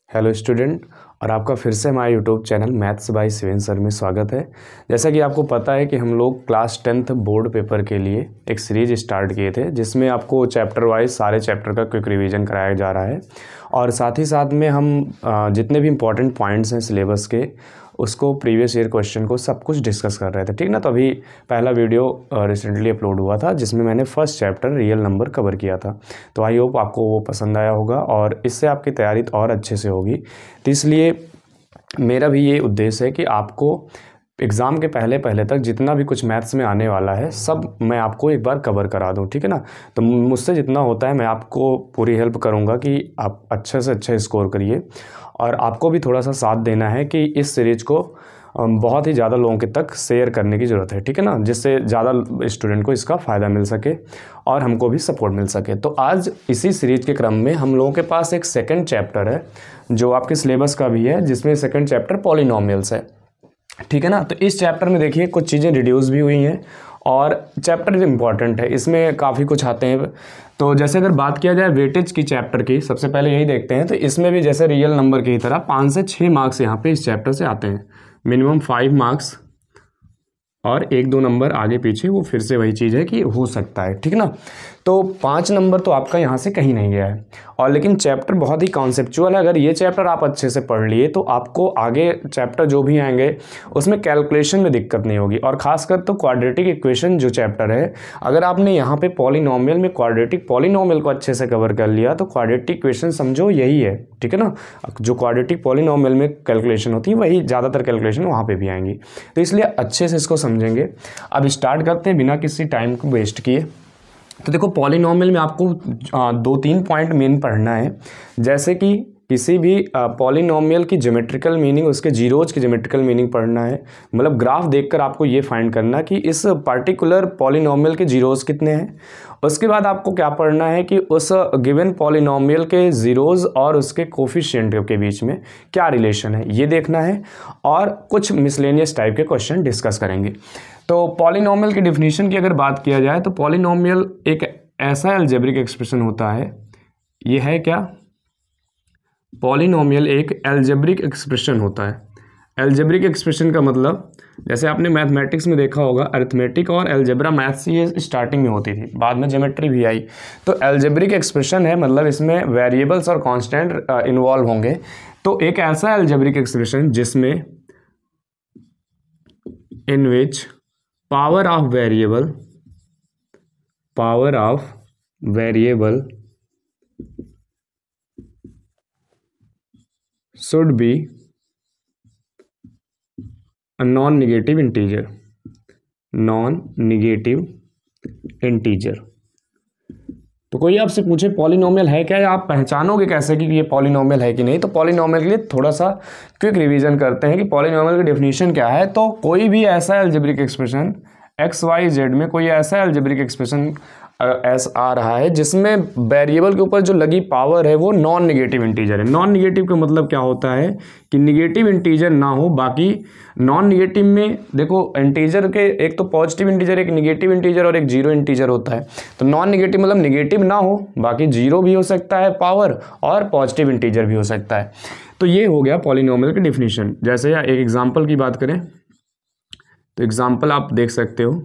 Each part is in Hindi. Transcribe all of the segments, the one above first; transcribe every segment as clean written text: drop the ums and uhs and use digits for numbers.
हेलो स्टूडेंट, और आपका फिर से हमारे YouTube channel maths by Shiven sir में स्वागत है। जैसा कि आपको पता है कि हम लोग क्लास 10th बोर्ड पेपर के लिए एक सीरीज स्टार्ट किए थे, जिसमें आपको चैप्टर वाइज सारे चैप्टर का क्विक रिवीजन कराया जा रहा है और साथ ही साथ में हम जितने भी इम्पोर्टेंट पॉइंट्स हैं सिलेबस के उसको प्रीवियस ईयर क्वेश्चन को सब कुछ डिस्कस कर रहे थे, ठीक ना। तो अभी पहला वीडियो रिसेंटली अपलोड हुआ था जिसमें मैंने first chapter real number cover किया था। तो आई होप आपको वो पसंद आया होगा और इससे आपकी तैयारी और अच्छे से होगी। तो इसलिए मेरा भी ये उद्देश्य है कि आपको एग्ज़ाम के पहले तक जितना भी कुछ मैथ्स में आने वाला है सब मैं आपको एक बार कवर करा दूं, ठीक है ना। तो मुझसे जितना होता है मैं आपको पूरी हेल्प करूंगा कि आप अच्छे से अच्छा स्कोर करिए, और आपको भी थोड़ा सा साथ देना है कि इस सीरीज को बहुत ही ज़्यादा लोगों के तक शेयर करने की ज़रूरत है, ठीक है ना, जिससे ज़्यादा स्टूडेंट को इसका फ़ायदा मिल सके और हमको भी सपोर्ट मिल सके। तो आज इसी सीरीज के क्रम में हम लोगों के पास एक सेकंड चैप्टर है जो आपके सिलेबस का भी है, जिसमें सेकंड चैप्टर पॉलिनोमियल्स है, ठीक है ना। तो इस चैप्टर में देखिए कुछ चीज़ें रिड्यूस भी हुई हैं और चैप्टर इम्पॉर्टेंट है, इसमें काफ़ी कुछ आते हैं। तो जैसे अगर बात किया जाए वेटेज की चैप्टर की, सबसे पहले यही देखते हैं। तो इसमें भी जैसे रियल नंबर की तरह 5 से 6 मार्क्स यहाँ पे इस चैप्टर से आते हैं, मिनिमम 5 मार्क्स, और 1-2 नंबर आगे पीछे वो फिर से वही चीज़ है कि हो सकता है, ठीक ना। तो 5 नंबर तो आपका यहाँ से कहीं नहीं गया है, और लेकिन चैप्टर बहुत ही कॉन्सेप्चुअल है। अगर ये चैप्टर आप अच्छे से पढ़ लिए तो आपको आगे चैप्टर जो भी आएंगे उसमें कैलकुलेशन में दिक्कत नहीं होगी। और खासकर तो क्वाड्रेटिक इक्वेशन जो चैप्टर है, अगर आपने यहाँ पे पॉलिनोमियल में क्वाड्रेटिक पॉलिनोमियल को अच्छे से कवर कर लिया तो क्वाड्रेटिक इक्वेशन समझो यही है, ठीक है ना। जो क्वाड्रेटिक पॉलिनोमियल में कैलकुलेशन होती है वही ज़्यादातर कैलकुलेशन वहाँ पर भी आएंगी, तो इसलिए अच्छे से इसको समझेंगे। अब स्टार्ट करते हैं बिना किसी टाइम को वेस्ट किए। तो देखो पॉलिनोमियल में आपको 2-3 पॉइंट मेन पढ़ना है, जैसे कि किसी भी पॉलिनोमियल की ज्योमेट्रिकल मीनिंग, उसके जीरोज की ज्योमेट्रिकल मीनिंग पढ़ना है। मतलब ग्राफ देखकर आपको ये फाइंड करना कि इस पर्टिकुलर पॉलिनोमियल के जीरोज कितने हैं। उसके बाद आपको क्या पढ़ना है कि उस गिवन पॉलिनोमियल के जीरोज और उसके कोफिशिएंट के बीच में क्या रिलेशन है, ये देखना है। और कुछ मिसलेनियस टाइप के क्वेश्चन डिस्कस करेंगे। तो पॉलिनोमियल की डिफिनीशन की अगर बात किया जाए तो पॉलिनोमियल एक ऐसा अलजेब्रिक एक्सप्रेशन होता है, ये है क्या, पॉलिनोमियल एक अलजेब्रिक एक्सप्रेशन होता है। अलजेब्रिक एक्सप्रेशन का मतलब जैसे आपने मैथमेटिक्स में देखा होगा, अरिथमेटिक और अलजेब्रा मैथ्स ये स्टार्टिंग में होती थी, बाद में ज्योमेट्री भी आई। तो अलजेब्रिक एक्सप्रेशन है, मतलब इसमें वेरिएबल्स और कांस्टेंट इन्वॉल्व होंगे। तो एक ऐसा अलजेब्रिक एक्सप्रेशन जिसमें in which power of variable should be a non-negative integer। तो कोई आपसे पूछे पॉलिनोमियल है क्या, या आप पहचानोगे कैसे कि ये पॉलिनोमियल है कि नहीं। तो पॉलिनोमियल के लिए थोड़ा सा क्विक रिवीजन करते हैं कि पॉलिनोमियल की डेफिनेशन क्या है। तो कोई भी ऐसा अलजेब्रिक एक्सप्रेशन XYZ में कोई ऐसा अलजेब्रिक एक्सप्रेशन आ रहा है जिसमें वेरिएबल के ऊपर जो लगी पावर है वो नॉन निगेटिव इंटीजर है। नॉन निगेटिव का मतलब क्या होता है कि निगेटिव इंटीजर ना हो। बाकी नॉन निगेटिव में देखो इंटीजर के एक तो पॉजिटिव इंटीजर, एक निगेटिव इंटीजर और एक जीरो इंटीजर होता है। तो नॉन निगेटिव मतलब निगेटिव ना हो, बाकी जीरो भी हो सकता है पावर और पॉजिटिव इंटीजर भी हो सकता है। तो ये हो गया पॉलिनोमियल की डिफिनीशन। जैसे एक एग्जाम्पल की बात करें तो एग्जाम्पल आप देख सकते हो,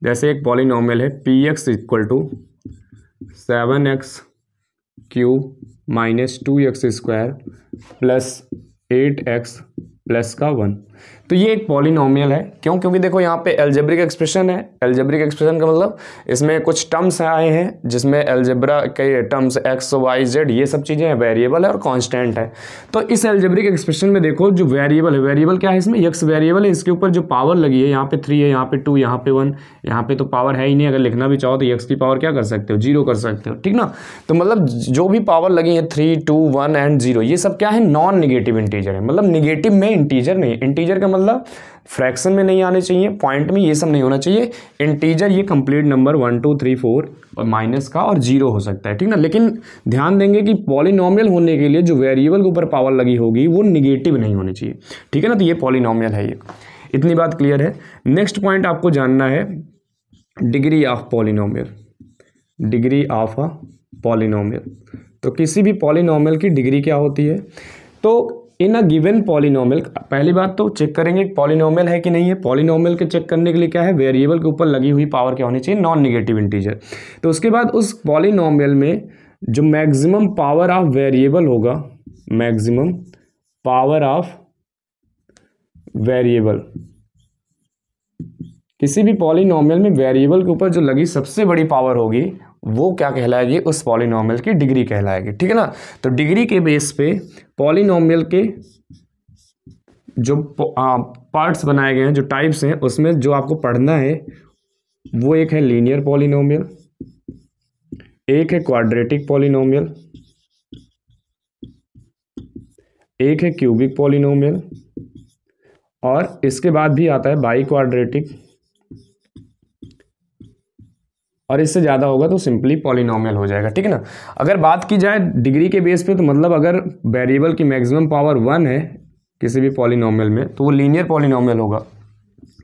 जैसे एक पॉलिनोमियल है px = 7x³ - 2x² + 8x + 1। तो ये एक पॉलिनोमियल है। क्यों? क्योंकि देखो यहाँ पे अलजेब्रिक एक्सप्रेशन है। अलजेब्रिक एक्सप्रेशन का मतलब इसमें कुछ टर्म्स आए हैं जिसमें अलजेब्रा के टर्म्स XYZ ये सब चीज़ें हैं, वेरिएबल है और कांस्टेंट है। तो इस अलजेब्रिक एक्सप्रेशन में देखो जो वेरिएबल है, वेरिएबल क्या है, इसमें x वेरिएबल है, इसके ऊपर जो पावर लगी है, यहाँ पे 3 है, यहाँ पे 2, यहाँ पे 1, यहाँ पे तो पावर है ही नहीं। अगर लिखना भी चाहो तो x की पावर क्या कर सकते हो, 0 कर सकते हो, ठीक ना। तो मतलब जो भी पावर लगी है 3, 2, 1 एंड 0, ये सब क्या है, नॉन निगेटिव इंटीजर है। मतलब निगेटिव में इंटीजर नहीं, इंटीजर का मतलब फ्रैक्शन में नहीं आने चाहिए, पॉइंट में ये सब नहीं होना चाहिए। इंटीजर ये कंप्लीट नंबर 1, 2, 3, 4 और माइनस का और 0 हो सकता है, ठीक ना। लेकिन ध्यान देंगे कि पॉलिनोमियल होने के लिए जो वेरिएबल के ऊपर पावर लगी होगी वो निगेटिव नहीं होनी चाहिए, ठीक है ना। तो ये पॉलिनोमियल है, ये इतनी बात क्लियर है। नेक्स्ट पॉइंट आपको जानना है degree of polynomial. Degree of a polynomial, तो किसी भी पॉलिनोमियल की डिग्री क्या होती है तो इन अ गिवन पॉलिनोमियल, पहली बात तो चेक करेंगे पॉलिनोमियल है कि नहीं है। पॉलिनोमियल के चेक करने के लिए क्या है, वेरिएबल के ऊपर लगी हुई पावर क्या होनी चाहिए, नॉन निगेटिव इंटीजर। तो उसके बाद उस पॉलिनोमियल में जो मैक्सिमम पावर ऑफ वेरिएबल होगा, मैक्सिमम पावर ऑफ वेरिएबल, किसी भी पॉलिनोमियल में वेरिएबल के ऊपर जो लगी सबसे बड़ी पावर होगी वो क्या कहलाएगी, उस पॉलिनोमियल की डिग्री कहलाएगी। ठीक है ना। तो डिग्री के बेस पे पॉलिनोमियल के जो पार्ट्स बनाए गए हैं, जो टाइप्स हैं, उसमें जो आपको पढ़ना है वो एक है लीनियर पॉलिनोमियल, एक है क्वाड्रेटिक पॉलिनोमियल, एक है क्यूबिक पॉलिनोमियल, और इसके बाद भी आता है बाई क्वाड्रेटिक, और इससे ज़्यादा होगा तो सिंपली पॉलिनोमियल हो जाएगा। ठीक है ना। अगर बात की जाए डिग्री के बेस पे, तो मतलब अगर वेरिएबल की मैक्सिमम पावर 1 है किसी भी पॉलिनोमियल में तो वो लीनियर पॉलिनोमियल होगा।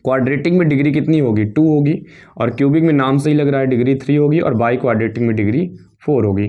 क्वाड्रेटिक में डिग्री कितनी होगी, 2 होगी, और क्यूबिक में नाम से ही लग रहा है डिग्री 3 होगी, और बाई क्वाड्रेटिक में डिग्री 4 होगी।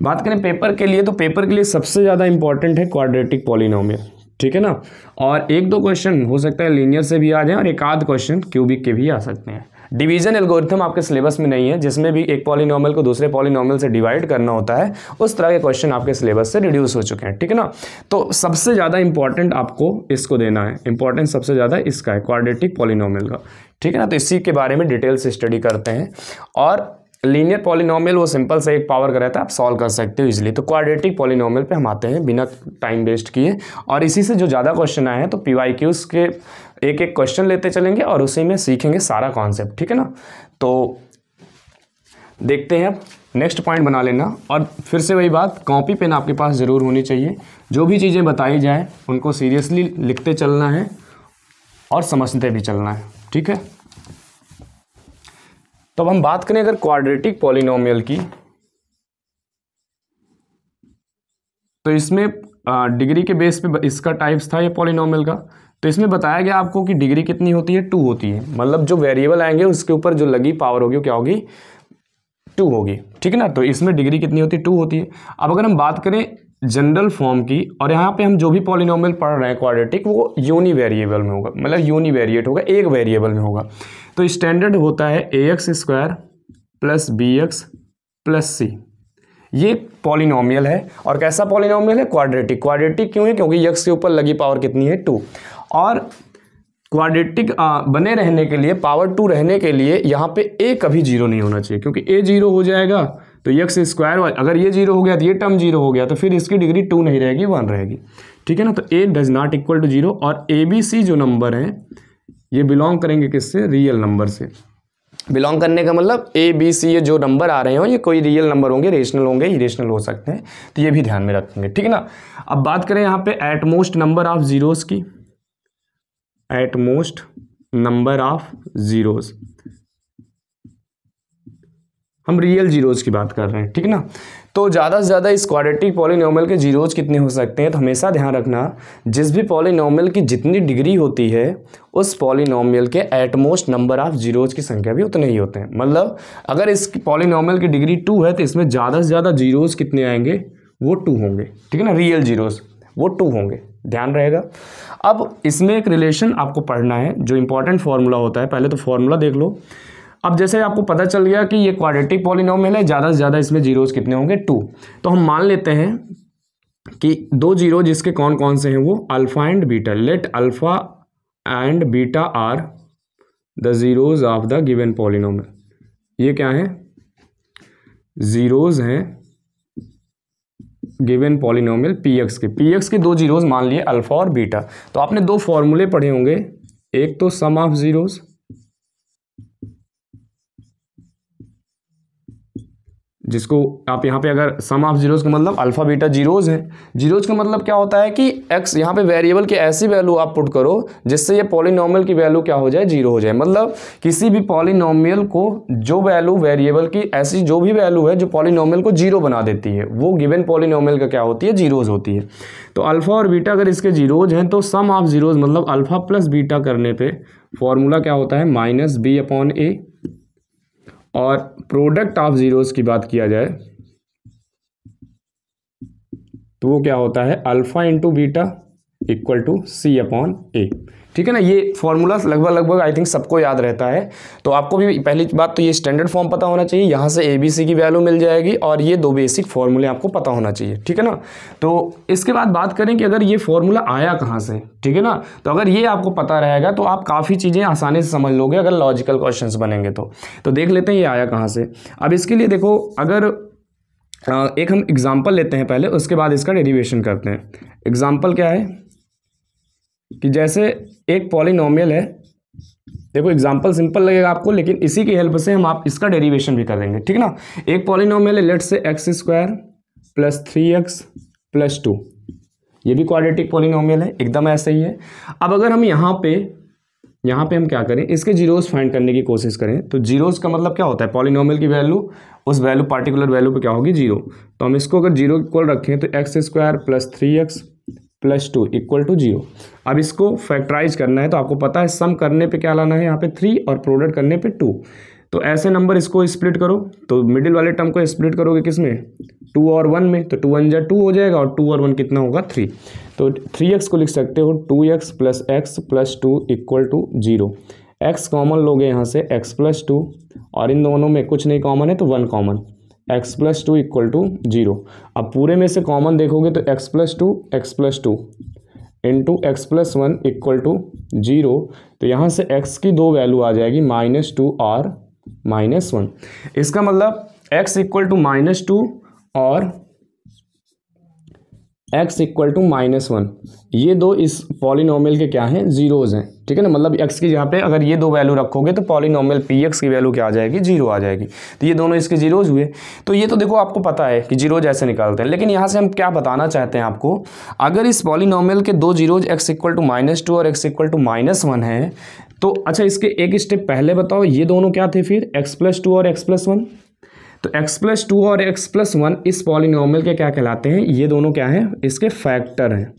बात करें पेपर के लिए, तो पेपर के लिए सबसे ज़्यादा इंपॉर्टेंट है क्वाड्रेटिक पॉलिनोमियल। ठीक है ना। और 1-2 क्वेश्चन हो सकता है लीनियर से भी आ जाए, और एक आध क्वेश्चन क्यूबिक के भी आ सकते हैं। डिवीजन एल्गोरिथम आपके सिलेबस में नहीं है, जिसमें भी एक पॉलिनोमियल को दूसरे पॉलिनोमियल से डिवाइड करना होता है, उस तरह के क्वेश्चन आपके सिलेबस से रिड्यूस हो चुके हैं। ठीक है ना। तो सबसे ज़्यादा इंपॉर्टेंट आपको इसको देना है, इंपॉर्टेंस सबसे ज़्यादा इसका है, क्वाड्रेटिक पॉलिनोमियल का। ठीक है ना। तो इसी के बारे में डिटेल से स्टडी करते हैं। और लीनियर पॉलिनोमियल वो सिंपल से एक पावर का रहता है, आप सॉल्व कर सकते हो इजीली। तो क्वाड्रेटिक पॉलिनोमियल पे हम आते हैं बिना टाइम वेस्ट किए, और इसी से जो ज़्यादा क्वेश्चन आए हैं तो PYQs के एक एक क्वेश्चन लेते चलेंगे और उसी में सीखेंगे सारा कॉन्सेप्ट। ठीक है ना। तो देखते हैं, अब नेक्स्ट पॉइंट बना लेना, और फिर से वही बात, कॉपी पेन आपके पास ज़रूर होनी चाहिए। जो भी चीज़ें बताई जाए उनको सीरियसली लिखते चलना है और समझते भी चलना है। ठीक है। तो अब हम बात करें अगर क्वाड्रेटिक पॉलिनोमियल की, तो इसमें डिग्री के बेस पे इसका टाइप्स था ये पॉलिनोमियल का। तो इसमें बताया गया आपको कि डिग्री कितनी होती है, 2 होती है। मतलब जो वेरिएबल आएंगे उसके ऊपर जो लगी पावर होगी वो क्या होगी, 2 होगी। ठीक है ना। तो इसमें डिग्री कितनी होती है, 2 होती है। अब अगर हम बात करें जनरल फॉर्म की, और यहाँ पे हम जो भी पॉलिनोमियल पढ़ रहे हैं क्वाड्रेटिक, वो यूनी वेरिएबल में होगा, मतलब यूनिवेरिएट होगा, एक वेरिएबल में होगा। तो स्टैंडर्ड होता है ax² + bx + c। ये पॉलिनोमियल है, और कैसा पॉलिनोमियल है, क्वाड्रेटिक। क्वाड्रेटिक क्यों है, क्योंकि x के ऊपर लगी पावर कितनी है, 2। और क्वाड्रेटिक बने रहने के लिए, पावर 2 रहने के लिए यहाँ पे a कभी 0 नहीं होना चाहिए, क्योंकि a 0 हो जाएगा तो x², अगर ये 0 हो गया तो ये टर्म 0 हो गया, तो फिर इसकी डिग्री 2 नहीं रहेगी, 1 रहेगी। ठीक है ना। तो a does not equal to 0, और ABC जो नंबर हैं ये बिलोंग करेंगे किससे, रियल नंबर से। बिलोंग करने का मतलब ABC ये जो नंबर आ रहे हो ये कोई रियल नंबर होंगे, रेशनल होंगे, इरेशनल हो सकते हैं, तो ये भी ध्यान में रखेंगे। ठीक है ना। अब बात करें यहाँ पे एटमोस्ट नंबर ऑफ जीरोस की, एटमोस्ट नंबर ऑफ जीरोस, हम रियल जीरोस की बात कर रहे हैं। ठीक है ना। तो ज़्यादा से ज़्यादा इस क्वाड्रेटिक पॉलिनोमियल के जीरोज कितने हो सकते हैं, तो हमेशा ध्यान रखना जिस भी पॉलिनोमियल की जितनी डिग्री होती है उस पॉलिनोमियल के एटमोस्ट नंबर ऑफ जीरोज की संख्या भी उतने ही होते हैं। मतलब अगर इस पॉलिनोमियल की डिग्री 2 है तो इसमें ज़्यादा से ज़्यादा जीरोज कितने आएंगे, वो 2 होंगे। ठीक है ना। रियल जीरोज वो 2 होंगे, ध्यान रहेगा। अब इसमें एक रिलेशन आपको पढ़ना है, जो इंपॉर्टेंट फार्मूला होता है। पहले तो फार्मूला देख लो। अब जैसे आपको पता चल गया कि ये क्वाड्रेटिक पॉलिनोमियल है, ज़्यादा से ज़्यादा इसमें जीरोज कितने होंगे, 2। तो हम मान लेते हैं कि 2 जीरो जिसके कौन कौन से हैं, वो alpha and beta. Let alpha and beta are the zeros of the given polynomial. ये क्या है, जीरोज हैं गिवन पॉलिनोमियल px के। px के 2 जीरोज मान लिए अल्फा और बीटा। तो आपने 2 फॉर्मूले पढ़े होंगे, एक तो सम ऑफ जीरोज, जिसको आप यहाँ पे अगर सम ऑफ जीरोज का मतलब अल्फा बीटा जीरोज है। जीरोज का मतलब क्या होता है कि x यहाँ पे वेरिएबल की ऐसी वैल्यू आप पुट करो जिससे ये पॉलिनोमियल की वैल्यू क्या हो जाए, 0 हो जाए। मतलब किसी भी पॉलिनोमियल को जो वैल्यू वेरिएबल की ऐसी जो भी वैल्यू है जो पॉलिनोमियल को 0 बना देती है, वो गिवन पॉलिनोमियल का क्या होती है, जीरोज होती है। तो अल्फा और बीटा अगर इसके जीरोज हैं तो सम ऑफ जीरोज मतलब अल्फा प्लस बीटा करने पे फॉर्मूला क्या होता है, -b/a। और प्रोडक्ट ऑफ जीरोस की बात किया जाए तो वो क्या होता है alpha into beta equal to C upon A. ठीक है ना, ये फॉर्मूला लगभग आई थिंक सबको याद रहता है। तो आपको भी पहली बात तो ये स्टैंडर्ड फॉर्म पता होना चाहिए, यहाँ से ए बी सी की वैल्यू मिल जाएगी और ये 2 बेसिक फॉर्मूले आपको पता होना चाहिए। ठीक है ना, तो इसके बाद बात करें कि अगर ये फॉर्मूला आया कहाँ से। ठीक है ना, तो अगर ये आपको पता रहेगा तो आप काफ़ी चीज़ें आसानी से समझ लोगे अगर लॉजिकल क्वेश्चंस बनेंगे तो देख लेते हैं ये आया कहाँ से। अब इसके लिए देखो, अगर एक हम एग्जाम्पल लेते हैं पहले, उसके बाद इसका डेरिवेशन करते हैं। एग्जाम्पल क्या है कि जैसे एक पॉलिनोमियल है, देखो एग्जांपल सिंपल लगेगा आपको, लेकिन इसी की हेल्प से हम आप इसका डेरिवेशन भी कर लेंगे। ठीक ना, एक पॉलिनोमियल है, let's say x square plus 3x plus 2, ये भी क्वाड्रेटिक पॉलिनोमियल है, एकदम ऐसे ही है। अब अगर हम यहाँ पे हम क्या करें, इसके जीरोस फाइंड करने की कोशिश करें, तो जीरोस का मतलब क्या होता है, पॉलिनोमियल की वैल्यू उस वैल्यू पर्टिकुलर वैल्यू पे क्या होगी, जीरो। तो हम इसको अगर जीरो इक्वल रखें तो x square plus 3x plus 2 equal to 0। अब इसको फैक्टराइज करना है, तो आपको पता है सम करने पे क्या लाना है, यहाँ पे 3 और प्रोडक्ट करने पे 2। तो ऐसे नंबर इसको स्प्लिट करो, तो मिडिल वाले टर्म को स्प्लिट करोगे किस में, 2 और 1 में, तो 2 1 जा 2 हो जाएगा और 2 और 1 कितना होगा, 3। तो 3x को लिख सकते हो 2x plus x plus 2 equal to 0। x common लोगे यहाँ से x प्लस 2, और इन दोनों में कुछ नहीं कॉमन है तो 1 common, x plus 2 equal to 0। अब पूरे में से कॉमन देखोगे तो x plus 2 into x plus 1 equal to 0। तो यहाँ से x की दो वैल्यू आ जाएगी -2 और -1। इसका मतलब x इक्वल टू -2 और x इक्वल टू -1, ये दो इस पॉलिनोमियल के क्या हैं, जीरोज हैं। ठीक है ना, मतलब x की जहाँ पे अगर ये दो वैल्यू रखोगे तो पॉलिनोमियल px की वैल्यू क्या आ जाएगी, 0 आ जाएगी। तो ये दोनों इसके जीरोज हुए। तो ये तो देखो आपको पता है कि जीरोज ऐसे निकालते हैं, लेकिन यहाँ से हम क्या बताना चाहते हैं आपको, अगर इस पॉलिनोमियल के दो जीरोज x इक्वल टू -2 और x इक्वल टू -1 है, तो अच्छा इसके एक स्टेप पहले बताओ ये दोनों क्या थे फिर, x प्लस 2 और x प्लस 1। तो x प्लस 2 और x प्लस 1 इस पॉलिनोमियल के क्या कहलाते हैं, ये दोनों क्या हैं, इसके फैक्टर हैं।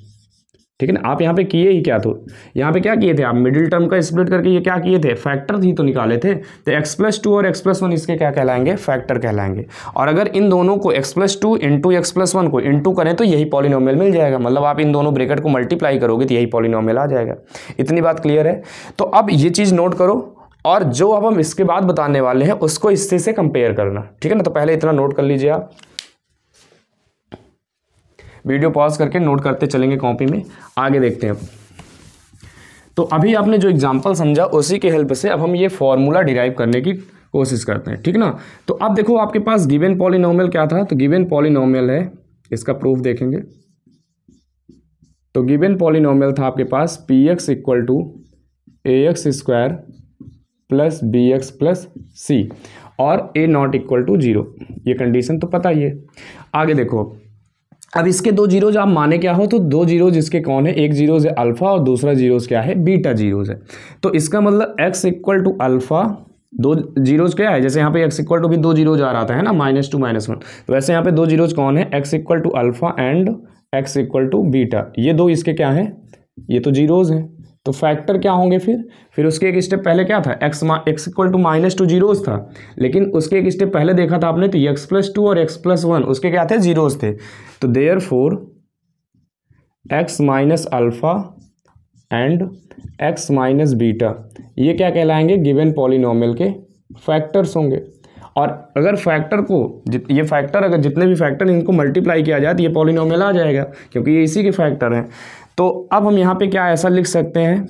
ठीक है ना, आप यहाँ पे किए ही क्या, तो यहाँ पे क्या किए थे आप, मिडिल टर्म का स्प्लिट करके ये क्या किए थे, फैक्टर ही तो निकाले थे। तो x प्लस 2 और x प्लस 1 इसके क्या कहलाएंगे, फैक्टर कहलाएंगे। और अगर इन दोनों को x plus 2 into x plus 1 को इंटू करें तो यही पॉलिनोमियल मिल जाएगा, मतलब आप इन दोनों ब्रैकेट को मल्टीप्लाई करोगे तो यही पॉलिनोमियल आ जाएगा। इतनी बात क्लियर है। तो अब ये चीज़ नोट करो, और जो अब हम इसके बाद बताने वाले हैं उसको इससे से कंपेयर करना। ठीक है ना, तो पहले इतना नोट कर लीजिए आप, वीडियो पॉज करके नोट करते चलेंगे कॉपी में, आगे देखते हैं। तो अभी आपने जो एग्जांपल समझा उसी के हेल्प से अब हम ये फॉर्मूला डिराइव करने की कोशिश करते हैं। ठीक ना, तो अब देखो आपके पास गिवन पॉलिनोमियल क्या था, तो गिवन पॉलिनोमियल है, इसका प्रूफ देखेंगे। तो गिवन पॉलिनोमियल था आपके पास px equal to ax square plus bx plus c और a नॉट इक्वल टू 0। ये कंडीशन तो पता ही है। आगे देखो, अब इसके दो जीरोज आप माने क्या हो, तो दो जीरोज इसके कौन है, एक जीरोज है अल्फा और दूसरा जीरोज क्या है, बीटा जीरोज है। तो इसका मतलब x इक्वल टू अल्फा, दो जीरोज क्या है, जैसे यहाँ पे x इक्वल टू भी दो जीरोज आ रहा था है ना, -2 -1, तो वैसे यहाँ पे दो जीरोज कौन है, x equal to alpha and x equal to beta, ये दो इसके क्या हैं, ये तो जीरोज हैं। तो फैक्टर क्या होंगे फिर उसके एक स्टेप पहले क्या था, x इक्वल टू -2 जीरोज था, लेकिन उसके एक स्टेप पहले देखा था आपने तो x प्लस 2 और x प्लस 1 उसके क्या थे, जीरोज थे। तो therefore x minus alpha and x minus beta ये क्या कहलाएंगे, गिवन पॉलिनोमियल के फैक्टर्स होंगे। और अगर फैक्टर को ये फैक्टर अगर जितने भी फैक्टर इनको मल्टीप्लाई किया जाए तो ये पॉलिनोमियल आ जाएगा, क्योंकि ये इसी के फैक्टर हैं। तो अब हम यहाँ पे क्या ऐसा लिख सकते हैं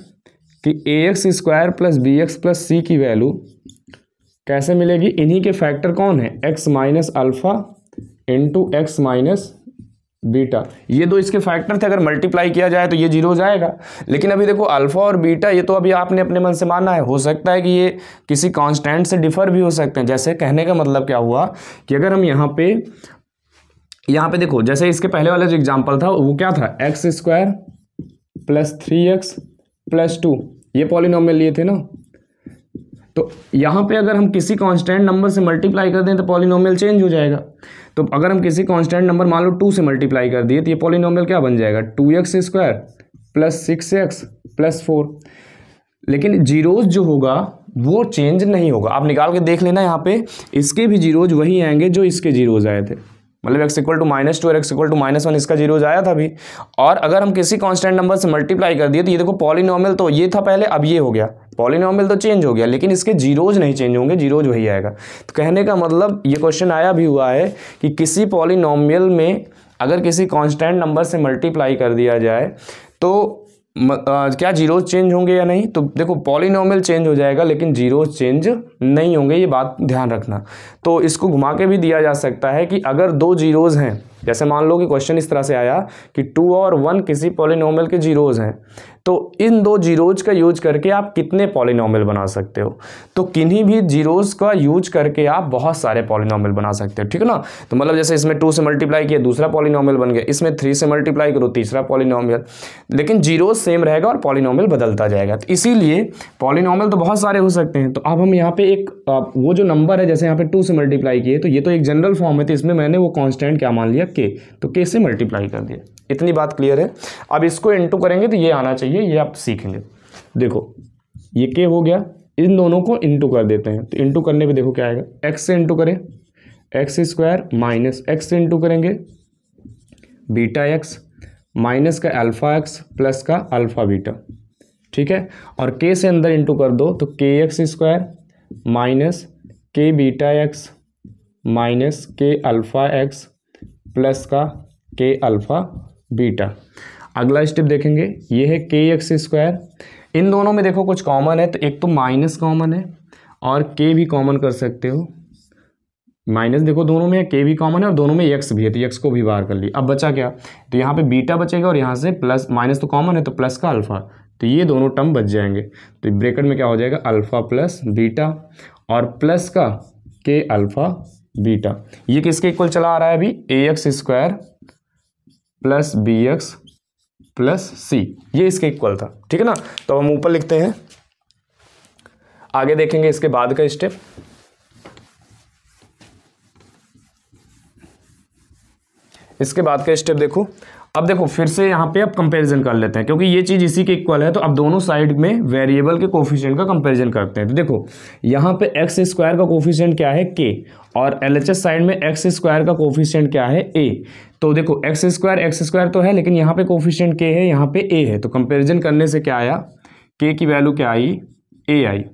कि ax square plus B X plus C की वैल्यू कैसे मिलेगी, इन्हीं के फैक्टर कौन है, x minus alpha into x minus beta, ये दो इसके फैक्टर थे, अगर मल्टीप्लाई किया जाए तो ये जीरो हो जाएगा। लेकिन अभी देखो अल्फा और बीटा ये तो अभी आपने अपने मन से माना है, हो सकता है कि ये किसी कांस्टेंट से डिफर भी हो सकते हैं। जैसे कहने का मतलब क्या हुआ कि अगर हम यहाँ पे देखो, जैसे इसके पहले वाला जो एग्जाम्पल था वो क्या था, x square plus 3x plus 2, ये पॉलिनोमियल लिए थे ना। तो यहाँ पे अगर हम किसी कांस्टेंट नंबर से मल्टीप्लाई कर दें तो पॉलिनोमियल चेंज हो जाएगा। तो अगर हम किसी कांस्टेंट नंबर मान लो 2 से मल्टीप्लाई कर दिए तो ये पॉलिनोमियल क्या बन जाएगा, 2x square plus 6x plus 4। लेकिन जीरोज जो होगा वो चेंज नहीं होगा, आप निकाल के देख लेना यहाँ पे, इसके भी जीरोज वही आएंगे जो इसके जीरोज आए थे। मतलब x इक्वल टू -2 और x इक्वल टू -1 इसका जीरोज आया था अभी। और अगर हम किसी कांस्टेंट नंबर से मल्टीप्लाई कर दिए तो ये देखो पॉलिनोमियल तो ये था पहले, अब ये हो गया पॉलिनोमियल तो चेंज हो गया, लेकिन इसके जीरोज नहीं चेंज होंगे, जीरोज वही आएगा। तो कहने का मतलब ये क्वेश्चन आया भी हुआ है कि किसी पॉलिनोमियल में अगर किसी कांस्टेंट नंबर से मल्टीप्लाई कर दिया जाए तो क्या जीरोज चेंज होंगे या नहीं। तो देखो पॉलिनोमियल चेंज हो जाएगा लेकिन जीरोज चेंज नहीं होंगे, ये बात ध्यान रखना। तो इसको घुमा के भी दिया जा सकता है कि अगर दो जीरोज हैं, जैसे मान लो कि क्वेश्चन इस तरह से आया कि 2 और 1 किसी पॉलिनोमियल के जीरोज हैं, तो इन दो जीरोज का यूज करके आप कितने पॉलिनोमियल बना सकते हो। तो किन्हीं भी जीरोज का यूज करके आप बहुत सारे पॉलिनोमियल बना सकते हो, ठीक है ना। तो मतलब जैसे इसमें 2 से मल्टीप्लाई किया दूसरा पॉलिनोमियल बन गया, इसमें 3 से मल्टीप्लाई करो तीसरा पॉलिनोमियल, लेकिन जीरोज सेम रहेगा और पॉलिनोमियल बदलता जाएगा। तो इसीलिए पॉलिनोमियल तो बहुत सारे हो सकते हैं। तो अब हम यहाँ पे एक वो जो नंबर है, जैसे यहाँ पे 2 से मल्टीप्लाई किए तो ये तो एक जनरल फॉर्म है, तो इसमें मैंने वो कांस्टेंट क्या मान लिया k, तो k से मल्टीप्लाई कर दिया। इतनी बात क्लियर है। अब इसको इनटू करेंगे तो ये आना चाहिए, ये आप सीखेंगे। देखो ये k हो गया, इन दोनों को इनटू कर देते हैं। तो इनटू करने पे देखो क्या आएगा, x से इनटू करें एक्स स्क्वायर माइनस x से इनटू करेंगे बीटा x माइनस का अल्फा x प्लस का अल्फा बीटा, ठीक है। और k से अंदर इनटू कर दो तो kx square minus k beta x minus k alpha x plus का k अल्फा बीटा। अगला स्टेप देखेंगे, ये है kx स्क्वायर। इन दोनों में देखो कुछ कॉमन है, तो एक तो माइनस कॉमन है और k भी कॉमन कर सकते हो। माइनस देखो दोनों में k भी कॉमन है और दोनों में x भी है, तो x को भी बाहर कर लिया। अब बचा क्या, तो यहाँ पे बीटा बचेगा और यहाँ से प्लस, माइनस तो कॉमन है तो प्लस का अल्फा, तो ये दोनों टर्म बच जाएंगे। तो ब्रैकेट में क्या हो जाएगा, अल्फा प्लस बीटा और प्लस का k अल्फा बीटा। ये किसके इक्वल चला आ रहा है अभी, ax square plus B X plus C, ये इसके इक्वल था, ठीक है ना। तो हम ऊपर लिखते हैं, आगे देखेंगे इसके बाद का स्टेप। इसके बाद का स्टेप देखो, अब देखो फिर से यहाँ पे अब कंपैरिजन कर लेते हैं, क्योंकि ये चीज़ इसी के इक्वल है। तो अब दोनों साइड में वेरिएबल के कोफिशिएंट का कंपैरिजन करते हैं। तो देखो यहाँ पे एक्स स्क्वायर का कोफिशिएंट क्या है, के, और एलएचएस साइड में एक्स स्क्वायर का कोफिशिएंट क्या है, ए। तो देखो एक्स स्क्वायर तो है, लेकिन यहाँ पे कोफिशिएंट के है, यहाँ पे ए है। तो कंपेरिजन करने से क्या आया, के की वैल्यू क्या आई, ए आई।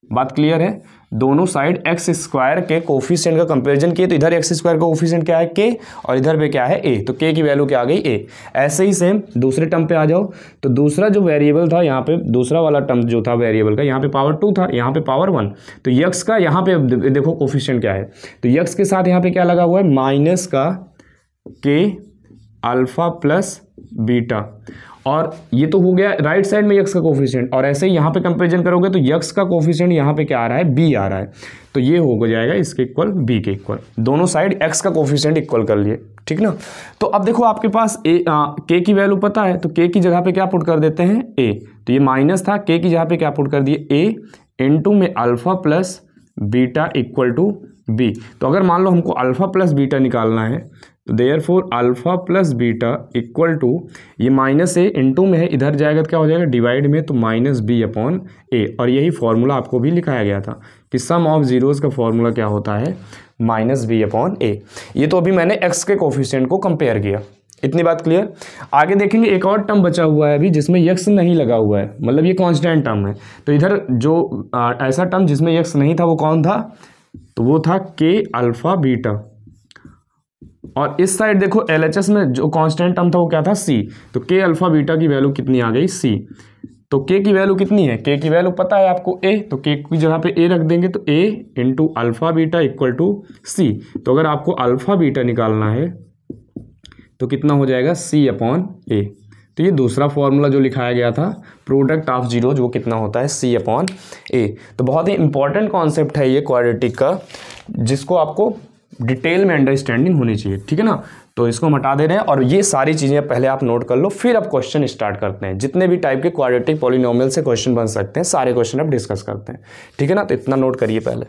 बात क्लियर है। दोनों साइड एक्स स्क्वायर के कोफिशिएंट का कंपैरिजन किए, तो इधर एक्स स्क्वायर का कोफिशिएंट क्या है, के, और इधर पे क्या है, ए। तो के की वैल्यू क्या आ गई, ए। ऐसे ही सेम दूसरे टर्म पे आ जाओ। तो दूसरा जो वेरिएबल था यहाँ पे, दूसरा वाला टर्म जो था वेरिएबल का, यहाँ पे पावर 2 था, यहाँ पे पावर 1। तो यक्स का यहाँ पे देखो कोफिशिएंट क्या है, तो यक्स के साथ यहाँ पे क्या लगा हुआ है, माइनस का के अल्फा प्लस बीटा। और ये तो हो गया राइट साइड में यक्स का कोफिशिएंट, और ऐसे ही यहाँ पे कंपैरिजन करोगे तो यक्स का कोफिशिएंट यहाँ पे क्या आ रहा है, बी आ रहा है। तो ये हो जाएगा इसके इक्वल, बी के इक्वल। दोनों साइड एक्स का कोफिशिएंट इक्वल कर लिए, ठीक ना। तो अब देखो आपके पास के की वैल्यू पता है, तो के की जगह पे क्या पुट कर देते हैं, ए। तो ये माइनस था, के की जगह पे क्या पुट कर दिए, ए इंटू में alpha plus beta equal to b. तो अगर मान लो हमको अल्फा प्लस बीटा निकालना है, तो therefore alpha plus beta equal to, ये माइनस ए इंटू में है, इधर जाएगा तो क्या हो जाएगा, डिवाइड में, तो माइनस बी अपॉन ए। और यही फॉर्मूला आपको भी लिखाया गया था कि सम ऑफ जीरोस का फॉर्मूला क्या होता है, माइनस बी अपॉन ए। ये तो अभी मैंने एक्स के कोफिशिएंट को कंपेयर किया। इतनी बात क्लियर। आगे देखेंगे एक और टर्म बचा हुआ है अभी जिसमें यक्स नहीं लगा हुआ है, मतलब ये कांस्टेंट टर्म है। तो इधर जो ऐसा टर्म जिसमें यक्स नहीं था वो कौन था, तो वो था के अल्फा बीटा। और इस साइड देखो एलएचएस में जो कांस्टेंट टर्म था वो क्या था, सी। तो के अल्फा बीटा की वैल्यू कितनी आ गई, सी। तो के की वैल्यू कितनी है, के की वैल्यू पता है आपको, ए। तो के की जगह पे ए रख देंगे, तो A into alpha beta equal to C. तो अगर आपको अल्फा बीटा निकालना है तो कितना हो जाएगा, सी अपॉन ए। तो ये दूसरा फॉर्मूला जो लिखाया गया था प्रोडक्ट ऑफ जीरोज, वो कितना होता है, सी अपॉन ए। तो बहुत ही इंपॉर्टेंट कॉन्सेप्ट है ये क्वाड्रेटिक का, जिसको आपको डिटेल में अंडरस्टैंडिंग होनी चाहिए, ठीक है ना। तो इसको हम हटा दे रहे हैं, और ये सारी चीज़ें पहले आप नोट कर लो, फिर आप क्वेश्चन स्टार्ट करते हैं। जितने भी टाइप के क्वाड्रेटिक पॉलिनोमियल से क्वेश्चन बन सकते हैं, सारे क्वेश्चन आप डिस्कस करते हैं, ठीक है ना। तो इतना नोट करिए पहले।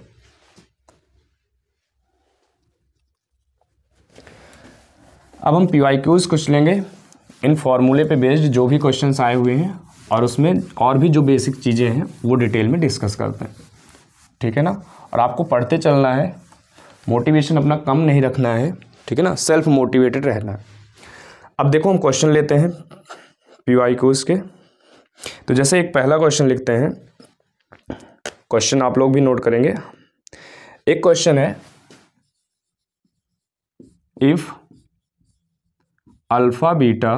अब हम PYQs कुछ लेंगे, इन फॉर्मूले पे बेस्ड जो भी क्वेश्चंस आए हुए हैं, और उसमें और भी जो बेसिक चीज़ें हैं वो डिटेल में डिस्कस करते हैं, ठीक है ना। और आपको पढ़ते चलना है, मोटिवेशन अपना कम नहीं रखना है, ठीक है ना, सेल्फ मोटिवेटेड रहना है। अब देखो हम क्वेश्चन लेते हैं PYQs के। तो जैसे एक पहला क्वेश्चन लिखते हैं, क्वेश्चन आप लोग भी नोट करेंगे। एक क्वेश्चन है, if alpha beta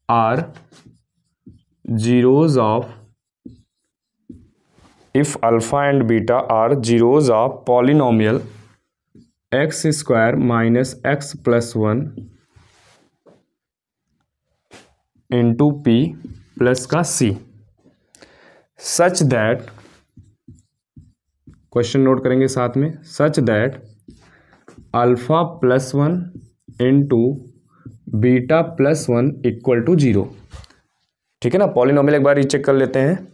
are zeros of if alpha and beta are zeros of polynomial x square minus x plus 1 into p plus का c such that, क्वेश्चन नोट करेंगे साथ में, such that alpha plus 1 into beta plus 1 equal to 0। ठीक है ना, पॉलिनोमियल एक बार रीचेक कर लेते हैं।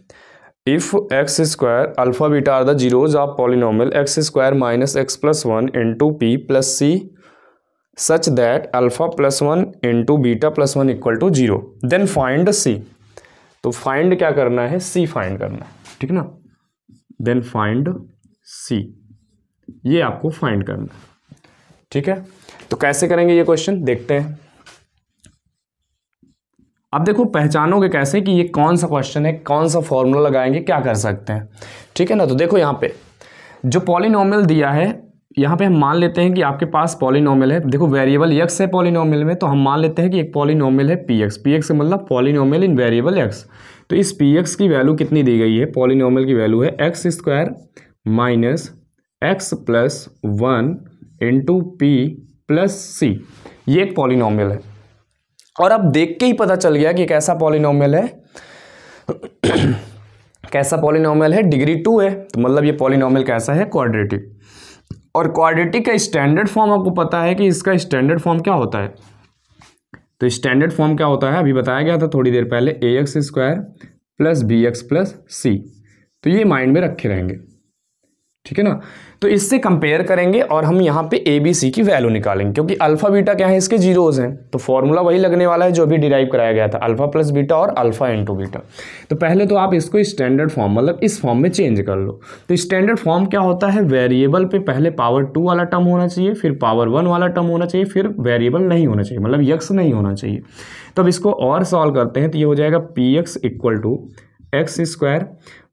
If X square alpha beta are the zeros of polynomial X square minus X plus 1 into P plus C such that alpha plus 1 into beta plus 1 equal to 0, then find C. तो फाइंड क्या करना है, सी फाइंड करना है, ठीक है ना, देन फाइंड सी, ये आपको फाइंड करना है। ठीक है, तो कैसे करेंगे ये क्वेश्चन देखते हैं। अब देखो पहचानोगे कैसे कि ये कौन सा क्वेश्चन है, कौन सा फॉर्मूला लगाएंगे, क्या कर सकते हैं। ठीक है ना, तो देखो यहाँ पे जो पॉलिनोमियल दिया है, यहाँ पे हम मान लेते हैं कि आपके पास पॉलिनोमियल है। देखो वेरिएबल एक्स है पॉलिनोमियल में, तो हम मान लेते हैं कि एक पॉलिनोमियल है पी एक्स। पी एक्स मतलब पॉलिनोमियल इन वेरिएबल एक्स। तो इस पी एक्स की वैल्यू कितनी दी गई है, पॉलिनोमियल की वैल्यू है x square minus X plus 1 into P plus C. ये एक पॉलिनोमियल है, और अब देख के ही पता चल गया कि कैसा पॉलिनोमियल है कैसा पॉलिनोमियल है, डिग्री 2 है। तो मतलब ये पॉलिनोमियल कैसा है, क्वाड्रेटिक। और क्वाड्रेटिक का स्टैंडर्ड फॉर्म आपको पता है कि इसका स्टैंडर्ड फॉर्म क्या होता है। तो स्टैंडर्ड फॉर्म क्या होता है, अभी बताया गया था थोड़ी देर पहले, ax square plus B X plus C. तो ये माइंड में रखे रहेंगे, ठीक है ना। तो इससे कंपेयर करेंगे और हम यहाँ पे ए बी सी की वैल्यू निकालेंगे, क्योंकि अल्फा बीटा क्या है, इसके जीरोज हैं। तो फॉर्मूला वही लगने वाला है जो अभी डिराइव कराया गया था, अल्फा प्लस बीटा और अल्फा इंटू बीटा। तो पहले तो आप इसको स्टैंडर्ड फॉर्म मतलब इस फॉर्म में चेंज कर लो। तो स्टैंडर्ड फॉर्म क्या होता है, वेरिएबल पे पहले पावर 2 वाला टर्म होना चाहिए, फिर पावर 1 वाला टर्म होना चाहिए, फिर वेरिएबल नहीं होना चाहिए, मतलब यक्स नहीं होना चाहिए। तो अब इसको और सॉल्व करते हैं, तो ये हो जाएगा p x equal to x square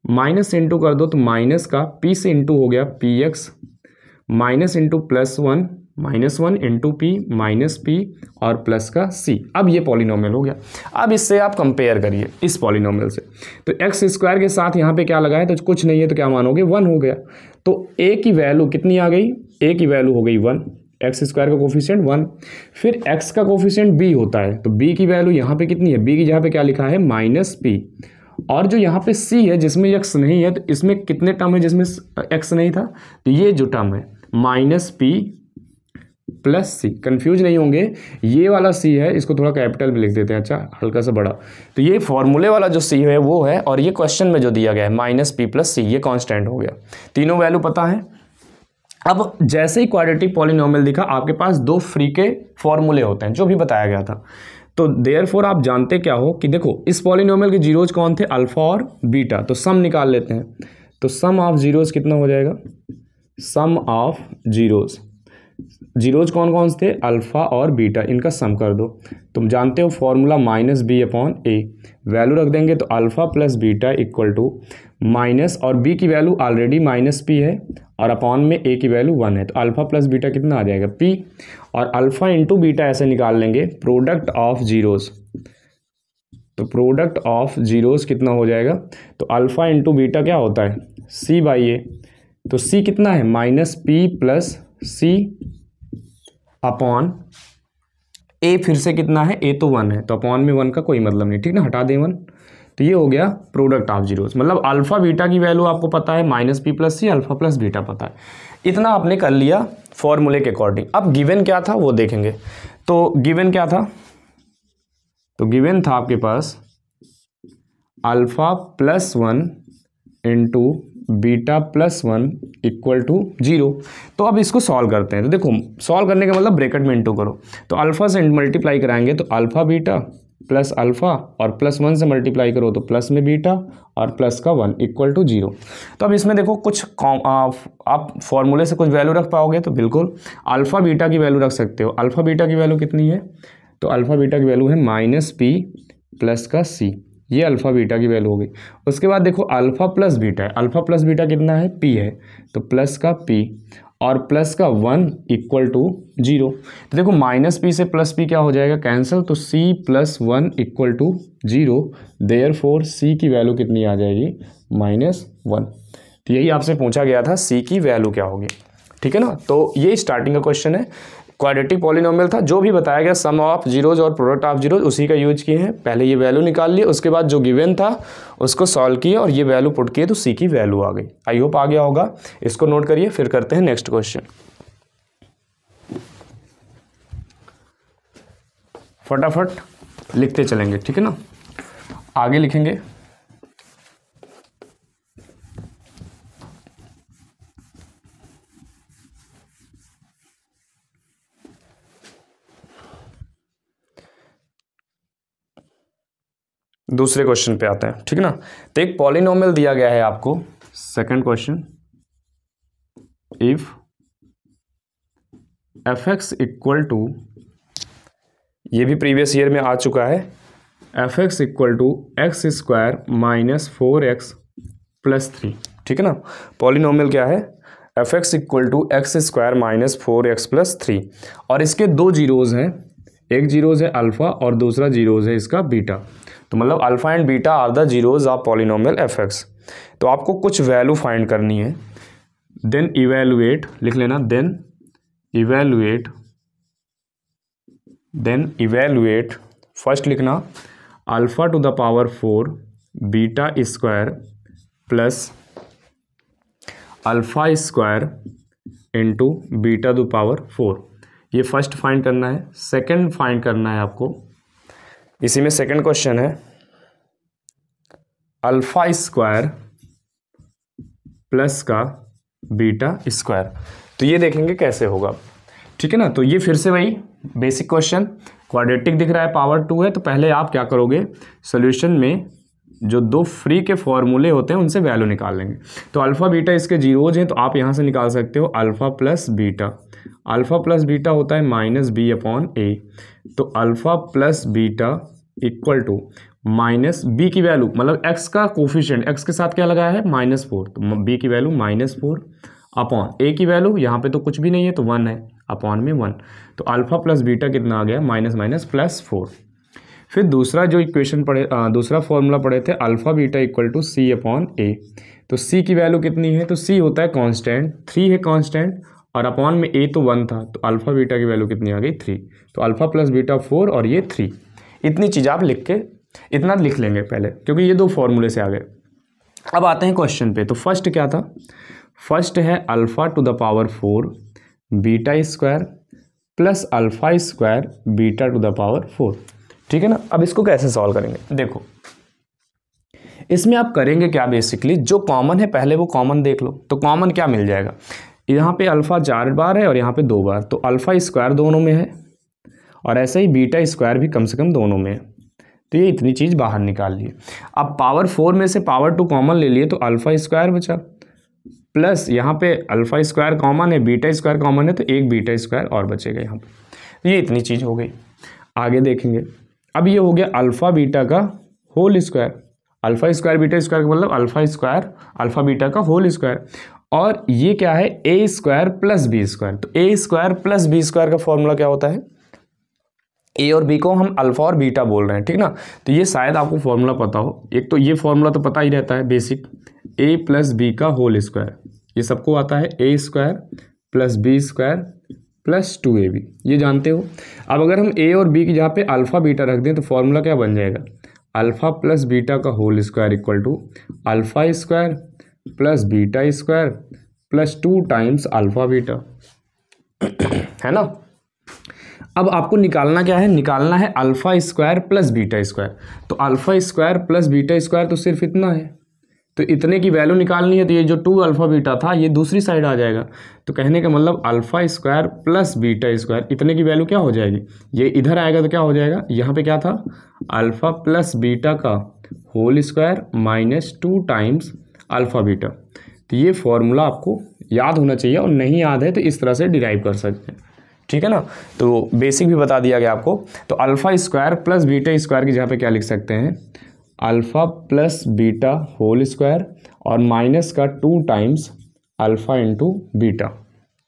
minus into कर दो तो माइनस का पी से इंटू हो गया P x minus into plus 1 minus 1 into P minus P और प्लस का सी। अब ये पॉलिनोमियल हो गया। अब इससे आप कंपेयर करिए इस पॉलिनोमियल से। तो एक्स स्क्वायर के साथ यहाँ पे क्या लगा है, तो कुछ नहीं है, तो क्या मानोगे 1 हो गया। तो ए की वैल्यू कितनी आ गई, ए की वैल्यू हो गई 1, एक्स स्क्वायर का कोफिशिएंट 1। फिर एक्स का कोफिशिएंट बी होता है, तो बी की वैल्यू यहाँ पे कितनी है, बी की जहाँ पे क्या लिखा है माइनस पी। और जो यहाँ पे सी है जिसमें एक्स नहीं है, तो इसमें कितने टर्म है जिसमें एक्स नहीं था, तो ये जो टर्म है माइनस पी प्लस सी। कंफ्यूज नहीं होंगे, ये वाला सी है, इसको थोड़ा कैपिटल में लिख देते हैं, अच्छा हल्का सा बड़ा। तो ये फॉर्मूले वाला जो सी है वो है, और ये क्वेश्चन में जो दिया गया है माइनस पी प्लस सी, ये कांस्टेंट हो गया। तीनों वैल्यू पता है। अब जैसे ही क्वाड्रेटिक पॉलिनोमियल दिखा, आपके पास 2 फ्री के फॉर्मूले होते हैं जो भी बताया गया था। तो देयरफॉर आप जानते क्या हो कि देखो इस पॉलिनोमियल के जीरोज कौन थे, अल्फा और बीटा। तो सम निकाल लेते हैं, तो सम ऑफ जीरोज कितना हो जाएगा, सम ऑफ जीरोज, जीरोज कौन कौन से थे, अल्फा और बीटा, इनका सम कर दो। तुम जानते हो formula minus B upon a, value रख देंगे तो alpha plus beta equal to minus, और बी की वैल्यू ऑलरेडी माइनस पी है और अपॉन में ए की वैल्यू 1 है, तो अल्फा प्लस बीटा कितना आ जाएगा पी, और अल्फा इंटू बीटा ऐसे निकाल लेंगे प्रोडक्ट ऑफ जीरोज। तो प्रोडक्ट ऑफ जीरोज कितना हो जाएगा, तो अल्फा इंटू बीटा क्या होता है सी बाई ए। तो सी कितना है माइनस पी प्लस सी अपॉन ए, फिर से कितना है, ए तो 1 है, तो अपॉन में 1 का कोई मतलब नहीं, ठीक ना, हटा दें 1। तो ये हो गया प्रोडक्ट ऑफ जीरोज, मतलब अल्फा बीटा की वैल्यू आपको पता है माइनस पी प्लस सी, अल्फा प्लस बीटा पता है। इतना आपने कर लिया फॉर्मूले के अकॉर्डिंग। अब गिवन क्या था वो देखेंगे। तो गिवन क्या था, तो गिवन था आपके पास alpha plus 1 into beta plus 1 equal to 0। तो अब इसको सॉल्व करते हैं। तो देखो सॉल्व करने का मतलब ब्रैकेट में इंटू करो, तो अल्फा से मल्टीप्लाई कराएंगे तो अल्फा बीटा प्लस अल्फ़ा और प्लस 1 से मल्टीप्लाई करो तो प्लस में बीटा और प्लस का 1 इक्वल टू 0। तो अब इसमें देखो कुछ आप फॉर्मूले से कुछ वैल्यू रख पाओगे तो बिल्कुल अल्फ़ा बीटा की वैल्यू रख सकते हो। अल्फ़ा बीटा की वैल्यू कितनी है? तो अल्फ़ा बीटा की वैल्यू है -p प्लस का c, ये अल्फ़ा बीटा की वैल्यू हो गई। उसके बाद देखो अल्फ़ा प्लस बीटा है, अल्फ़ा प्लस बीटा कितना है? p है, तो प्लस का p और प्लस का 1 इक्वल टू 0। तो देखो -p से +p क्या हो जाएगा? कैंसिल, तो c plus 1 equal to 0, therefore c की वैल्यू कितनी आ जाएगी? -1। तो यही आपसे पूछा गया था c की वैल्यू क्या होगी, ठीक है ना। तो ये स्टार्टिंग का क्वेश्चन है, क्वाड्रेटिक पॉलिनोमियल था, जो भी बताया गया सम ऑफ जीरोज और प्रोडक्ट ऑफ जीरोज उसी का यूज किए हैं। पहले ये वैल्यू निकाल लिए, उसके बाद जो गिवन था उसको सॉल्व किए और ये वैल्यू पुट किए तो सी की वैल्यू आ गई। आई होप आ गया होगा, इसको नोट करिए। फिर करते हैं नेक्स्ट क्वेश्चन, फटाफट लिखते चलेंगे, ठीक है ना। आगे लिखेंगे दूसरे क्वेश्चन पे आते हैं, ठीक है ना। तो एक पॉलिनोमियल दिया गया है आपको, second question, if fx equal to, ये भी प्रीवियस ईयर में आ चुका है, fx equal to x square minus 4x plus 3, ठीक है ना। पॉलिनोमियल क्या है? fx equal to x square minus 4x plus 3, और इसके दो जीरोज हैं, एक जीरोज है अल्फा और दूसरा जीरोज है इसका बीटा। तो मतलब alpha and beta are the zeros of polynomial fx। तो आपको कुछ वैल्यू फाइंड करनी है, देन इवेलुएट, लिख लेना, देन इवेलुएट फर्स्ट लिखना alpha two the power 4 beta square plus alpha square into beta two power 4, ये फर्स्ट फाइंड करना है। सेकंड फाइंड करना है आपको, इसी में सेकंड क्वेश्चन है, अल्फा स्क्वायर प्लस का बीटा स्क्वायर। तो ये देखेंगे कैसे होगा, ठीक है ना। तो ये फिर से वही बेसिक क्वेश्चन, क्वाड्रेटिक दिख रहा है, पावर 2 है, तो पहले आप क्या करोगे, सॉल्यूशन में जो दो फ्री के फॉर्मूले होते हैं उनसे वैल्यू निकाल लेंगे। तो अल्फा बीटा इसके जीरोज हैं, तो आप यहाँ से निकाल सकते हो alpha plus beta. Alpha plus beta होता है -b/a, तो alpha plus beta equal to minus b की वैल्यू, मतलब एक्स का कोफिशिएंट, एक्स के साथ क्या लगाया है? -4, तो बी की वैल्यू -4 अपॉन ए की वैल्यू यहाँ पे तो कुछ भी नहीं है तो 1 है, अपॉन में 1। तो अल्फा प्लस बीटा कितना आ गया? -+4। फिर दूसरा जो इक्वेशन पढ़े, दूसरा फॉर्मूला पढ़े थे, alpha beta equal to c/a। तो c की वैल्यू कितनी है? तो c होता है कांस्टेंट, 3 है कांस्टेंट, और अपॉन में a तो 1 था, तो अल्फा बीटा की वैल्यू कितनी आ गई? 3। तो अल्फा प्लस बीटा 4 और ये 3। इतनी चीज़ आप लिख के इतना लिख लेंगे पहले, क्योंकि ये दो फॉर्मूले से आ गए। अब आते हैं क्वेश्चन पे। तो फर्स्ट क्या था? फर्स्ट है alpha two the power 4 beta square plus alpha square beta two the power 4, ठीक है ना। अब इसको कैसे सॉल्व करेंगे? देखो इसमें आप करेंगे क्या, बेसिकली जो कॉमन है पहले वो कॉमन देख लो। तो कॉमन क्या मिल जाएगा? यहाँ पे अल्फा 4 बार है और यहाँ पे 2 बार, तो अल्फा स्क्वायर दोनों में है, और ऐसे ही बीटा स्क्वायर भी कम से कम दोनों में है। तो ये इतनी चीज़ बाहर निकाल लिए। अब पावर 4 में से पावर 2 कॉमन ले लिए, तो अल्फा स्क्वायर बचा, प्लस यहाँ पे अल्फा स्क्वायर कॉमन है, बीटा स्क्वायर कॉमन है, तो एक बीटा स्क्वायर और बचेगा यहाँ पे। तो ये इतनी चीज़ हो गई। आगे देखेंगे, अब ये हो गया अल्फा बीटा का whole square. Alpha square beta square का मतलब अल्फा स्क्वायर अल्फा बीटा का होल स्क्वायर, और ये क्या है? ए स्क्वायर प्लस बी स्क्वायर। तो a square plus B square का फॉर्मूला क्या होता है? ए और बी को हम अल्फा और बीटा बोल रहे हैं, ठीक ना। तो ये शायद आपको फॉर्मूला पता हो, एक तो ये फॉर्मूला तो पता ही रहता है बेसिक, ए प्लस बी का होल स्क्वायर, ये सबको आता है, ए square plus B square plus 2ab, ये जानते हो। अब अगर हम ए और बी की जहाँ पे अल्फा बीटा रख दें तो फॉर्मूला क्या बन जाएगा? अल्फा प्लस बीटा का whole square equal to alpha square plus beta square plus 2 times alpha beta, है ना। अब आपको निकालना क्या है? निकालना है alpha square plus beta square. तो alpha square plus beta square तो सिर्फ इतना है, तो इतने की वैल्यू निकालनी है, तो ये जो 2 अल्फा बीटा था ये दूसरी साइड आ जाएगा। तो कहने का मतलब alpha square plus beta square, इतने की वैल्यू क्या हो जाएगी, ये इधर आएगा तो क्या हो जाएगा, यहाँ पे क्या था, अल्फा प्लस बीटा का whole square minus 2 times alpha beta. तो ये फॉर्मूला आपको याद होना चाहिए, और नहीं याद है तो इस तरह से डिराइव कर सकते हैं, ठीक है ना। तो बेसिक भी बता दिया गया आपको। तो alpha square plus beta square की जगह पे क्या लिख सकते हैं, alpha plus beta whole square और माइनस का 2 टाइम्स अल्फा इंटू बीटा,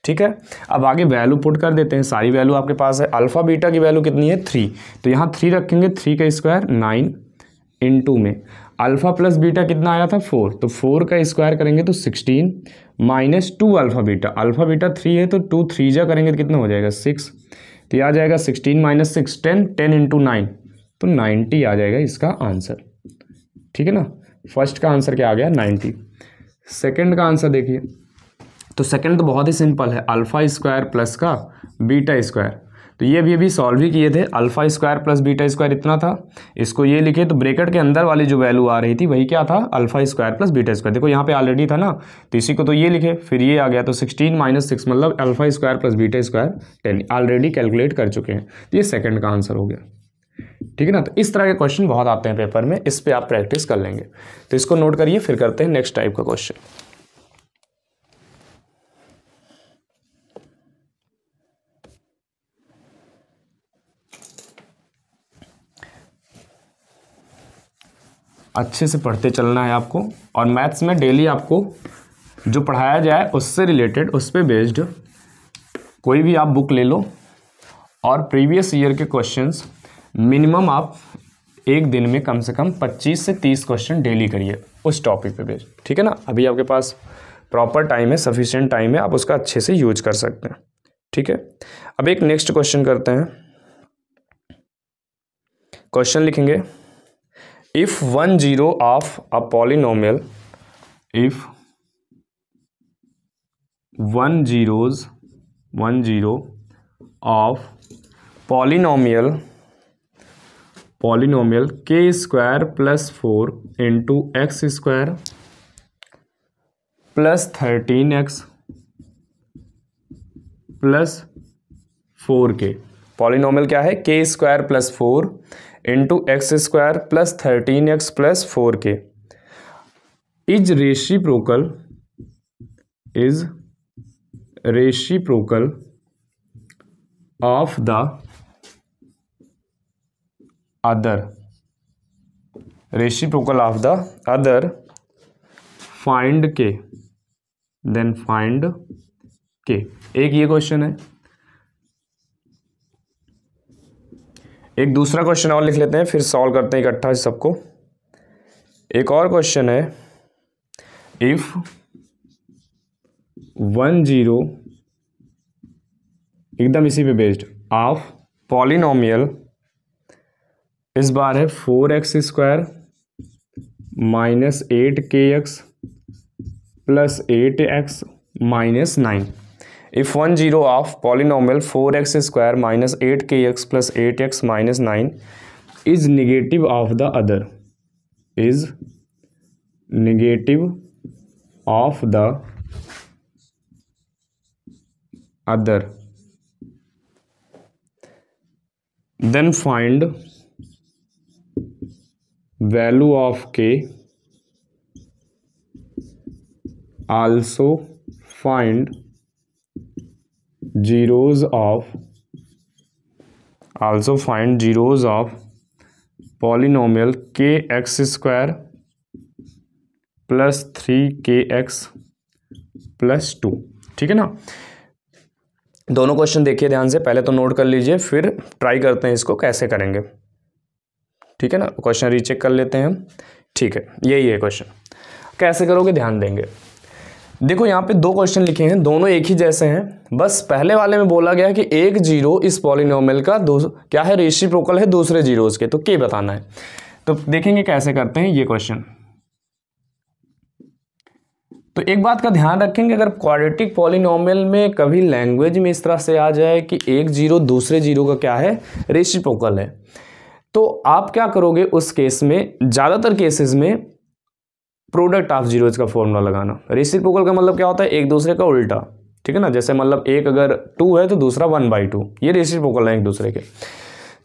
ठीक है। अब आगे वैल्यू पुट कर देते हैं, सारी वैल्यू आपके पास है। अल्फा बीटा की वैल्यू कितनी है 3, तो यहाँ 3 रखेंगे, 3 का स्क्वायर 9 इंटू में अल्फा प्लस बीटा कितना आया था 4, तो 4 का स्क्वायर करेंगे तो 16 माइनस 2 अल्फा बीटा 3 है, तो 2 3 जा करेंगे तो कितना हो जाएगा 6, तो ये आ जाएगा 16 माइनस 6 10 इंटू 9, तो 90 आ जाएगा इसका आंसर, ठीक है ना। फर्स्ट का आंसर क्या आ गया 90। सेकंड का आंसर देखिए, तो सेकंड तो बहुत ही सिंपल है, अल्फा स्क्वायर प्लस का बीटा स्क्वायर, तो ये अभी सॉल्व ही किए थे। Alpha square plus beta square इतना था, इसको ये लिखे, तो ब्रैकेट के अंदर वाली जो वैल्यू आ रही थी वही क्या था, alpha square plus beta square. देखो यहाँ पे ऑलरेडी था ना, तो इसी को तो ये लिखे, फिर ये आ गया, तो 16 माइनस 6 मतलब alpha square plus beta square 10 already calculate कर चुके हैं, तो ये सेकंड का आंसर हो गया, ठीक है ना। तो इस तरह के क्वेश्चन बहुत आते हैं पेपर में, इस पे आप प्रैक्टिस कर लेंगे। तो इसको नोट करिए, फिर करते हैं नेक्स्ट टाइप का क्वेश्चन। अच्छे से पढ़ते चलना है आपको, और मैथ्स में डेली आपको जो पढ़ाया जाए उससे रिलेटेड, उस पर बेस्ड कोई भी आप बुक ले लो, और प्रीवियस ईयर के क्वेश्चंस मिनिमम आप एक दिन में कम से कम 25 से 30 क्वेश्चन डेली करिए उस टॉपिक पे बेस्ड, ठीक है ना। अभी आपके पास प्रॉपर टाइम है, सफिशिएंट टाइम है, आप उसका अच्छे से यूज कर सकते हैं, ठीक है। अब एक नेक्स्ट क्वेश्चन करते हैं। क्वेश्चन लिखेंगे, if 1 0 of a polynomial, if 1 0 of polynomial k square plus 4 into x square plus 13x plus 4k। Polynomial क्या है, k square plus 4 into x square plus 13x plus 4k is reciprocal of the other, reciprocal of the other, find k, then find k। एक ये क्वेश्चन है, एक दूसरा क्वेश्चन और लिख लेते हैं, फिर सॉल्व करते हैं इकट्ठा सबको। एक और क्वेश्चन है, इफ 1 0 एकदम इसी पे बेस्ड ऑफ पॉलिनोमियल, इस बार है 4x square minus 8kx plus 8x minus 9। If 1 0 of polynomial 4x square minus 8kx plus 8x minus 9 is negative of the other, is negative of the other, then find value of k, also find zeros of polynomial kx square plus 3kx plus 2, ठीक है ना। दोनों क्वेश्चन देखिए ध्यान से, पहले तो नोट कर लीजिए, फिर ट्राई करते हैं इसको कैसे करेंगे, ठीक है ना। क्वेश्चन रीचेक कर लेते हैं हम, ठीक है। यही है क्वेश्चन, कैसे करोगे ध्यान देंगे। देखो यहाँ पे 2 क्वेश्चन लिखे हैं, दोनों एक ही जैसे हैं, बस पहले वाले में बोला गया कि एक जीरो इस पॉलिनोमियल का क्या है, रेसिप्रोकल है दूसरे जीरोस के, तो के बताना है। तो देखेंगे कैसे करते हैं ये क्वेश्चन। तो एक बात का ध्यान रखेंगे, अगर क्वाड्रेटिक पॉलिनोमियल में कभी लैंग्वेज में इस तरह से आ जाए कि एक जीरो दूसरे जीरो का क्या है, रेसिप्रोकल है, तो आप क्या करोगे उस केस में, ज़्यादातर केसेस में प्रोडक्ट ऑफ जीरोज का फॉर्मूला लगाना। रेसिप्रोकल का मतलब क्या होता है, एक दूसरे का उल्टा, ठीक है ना। जैसे मतलब एक अगर 2 है तो दूसरा 1/2, ये रेसिप्रोकल है एक दूसरे के।